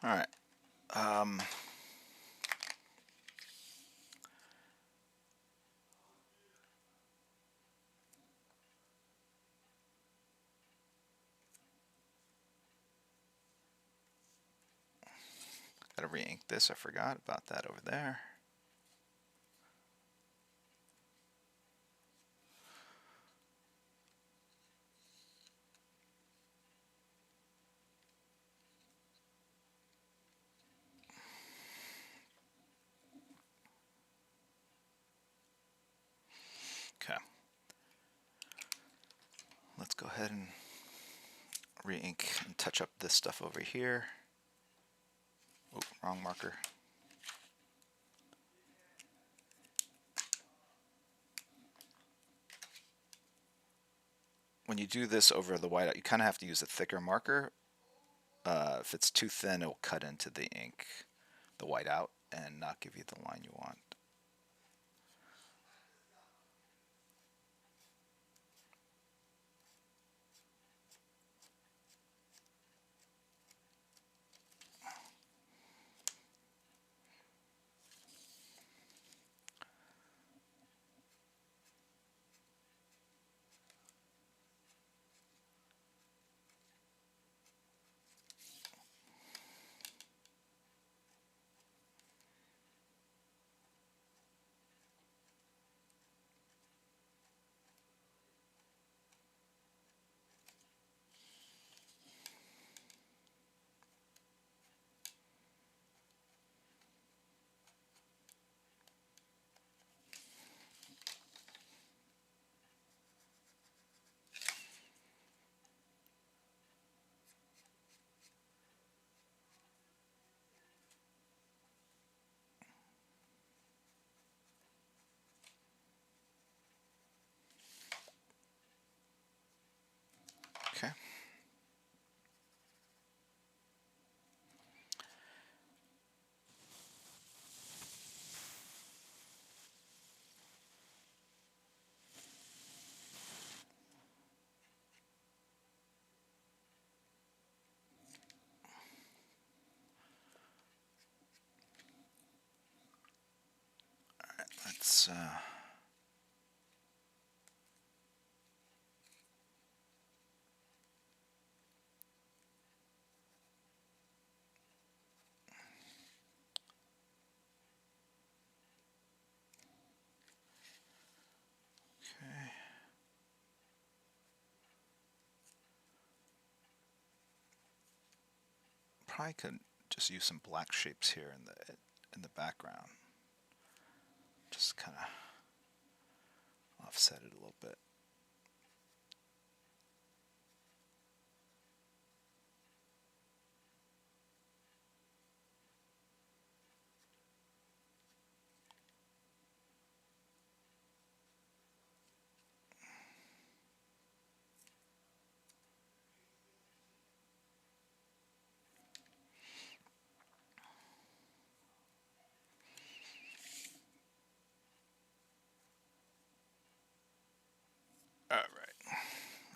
All right. Gotta re-ink this. I forgot about that over there. Okay. Let's go ahead and re-ink and touch up this stuff over here. Oh, wrong marker. When you do this over the whiteout, you kind of have to use a thicker marker. If it's too thin, it will cut into the ink, the whiteout, and not give you the line you want. let's okay. Probably could just use some black shapes here in the background. Just kind of offset it a little bit. All right.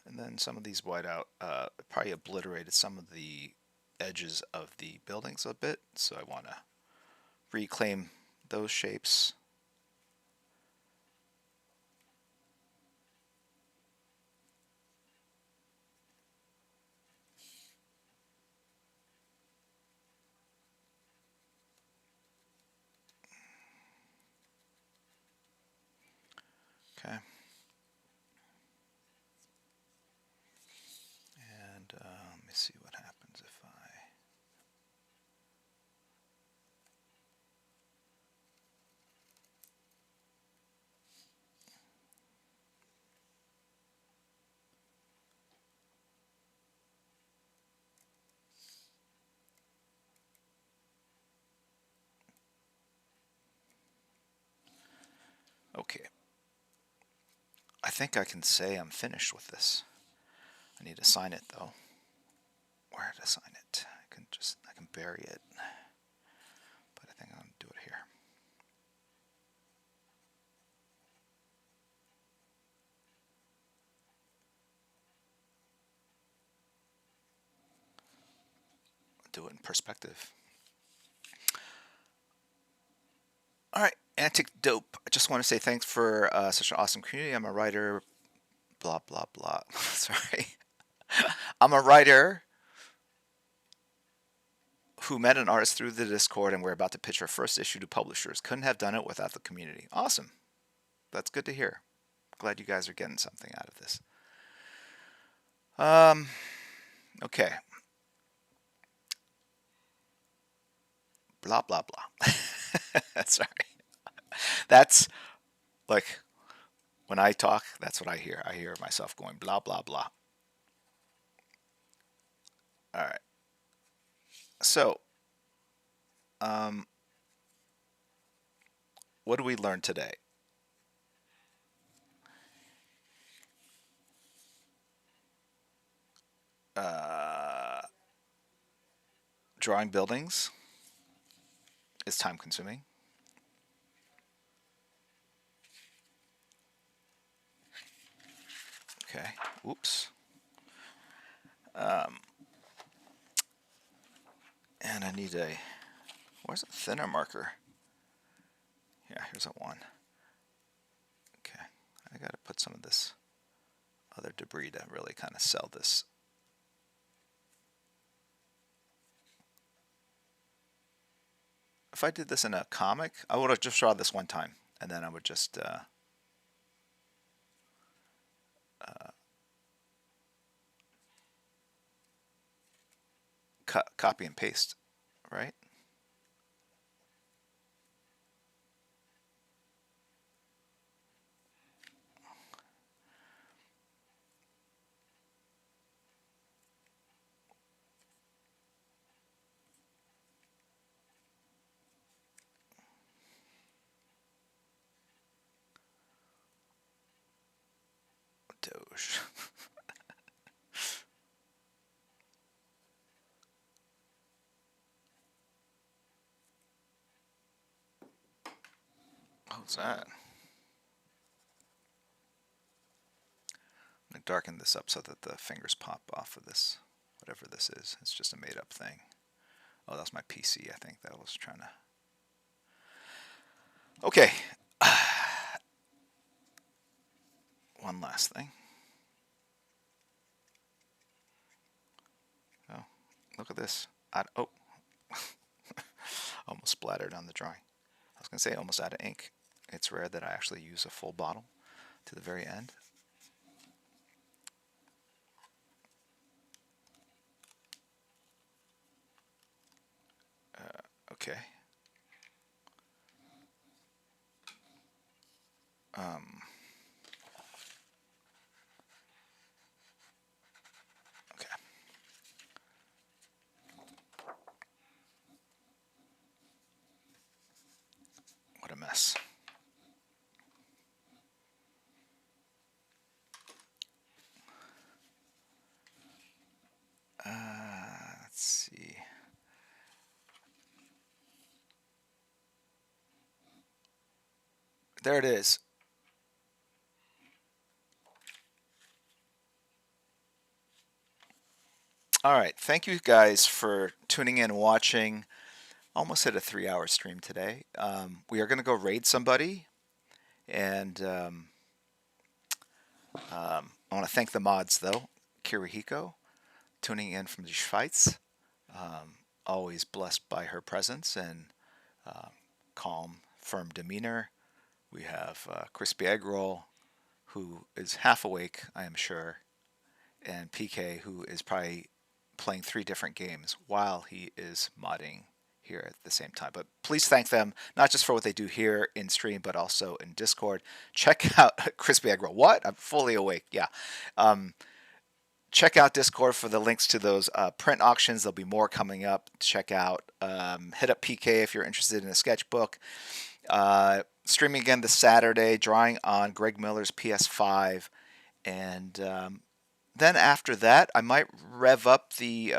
And then some of these whiteout probably obliterated some of the edges of the buildings a bit, so I want to reclaim those shapes. Okay. And let me see what happens if I... Okay. I think I can say I'm finished with this. I need to sign it though. Where to sign it? I can bury it. But I think I'm gonna do it here. Do it in perspective. All right, Antic Dope. I just want to say thanks for such an awesome community. I'm a writer, blah, blah, blah. Sorry. I'm a writer who met an artist through the Discord, and we're about to pitch our first issue to publishers. Couldn't have done it without the community. Awesome. That's good to hear. Glad you guys are getting something out of this. Okay. Blah, blah, blah. Sorry. That's like when I talk, that's what I hear. I hear myself going blah, blah, blah. All right. So, what do we learn today? Drawing buildings is time consuming. Okay. Oops. And I need a, where's a thinner marker? Yeah, here's a one. Okay. I got to put some of this other debris to really kind of sell this. If I did this in a comic, I would have just drawn this one time, and then I would just copy and paste, right? Doge. What's that? I'm going to darken this up so that the fingers pop off of this, whatever this is. It's just a made-up thing. Oh, that's my PC, I think, that I was trying to... Okay. one last thing. Oh, look at this. Oh, almost splattered on the drawing. I was going to say almost out of ink. It's rare that I actually use a full bottle to the very end. Okay. Okay. What a mess. Let's see. There it is. All right. Thank you guys for tuning in and watching. Almost hit a 3-hour stream today. We are going to go raid somebody. And I want to thank the mods, though. Kirihiko, tuning in from the Schweiz. Always blessed by her presence and calm, firm demeanor. We have Crispy Egg Roll, who is half awake, I am sure, and PK, who is probably playing 3 different games while he is modding here at the same time. But please thank them, not just for what they do here in stream, but also in Discord. Check out Crispy Egg Roll. What? I'm fully awake. Yeah. Check out Discord for the links to those print auctions. There'll be more coming up. Check out. Hit up PK if you're interested in a sketchbook. Streaming again this Saturday, drawing on Greg Miller's PS5. And then after that, I might rev up the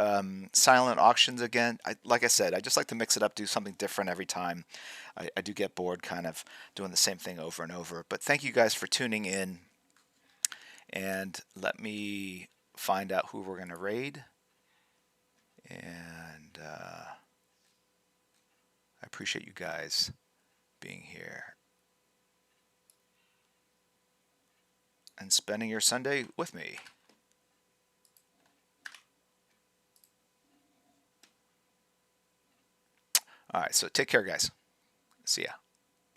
silent auctions again. Like I said, I just like to mix it up, do something different every time. I do get bored kind of doing the same thing over and over. But thank you guys for tuning in. And let me find out who we're going to raid. And I appreciate you guys being here and spending your Sunday with me. All right, so take care, guys. See ya.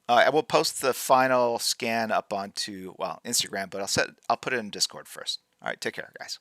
I will post the final scan up onto, well, Instagram, but I'll put it in Discord first. All right, take care, guys.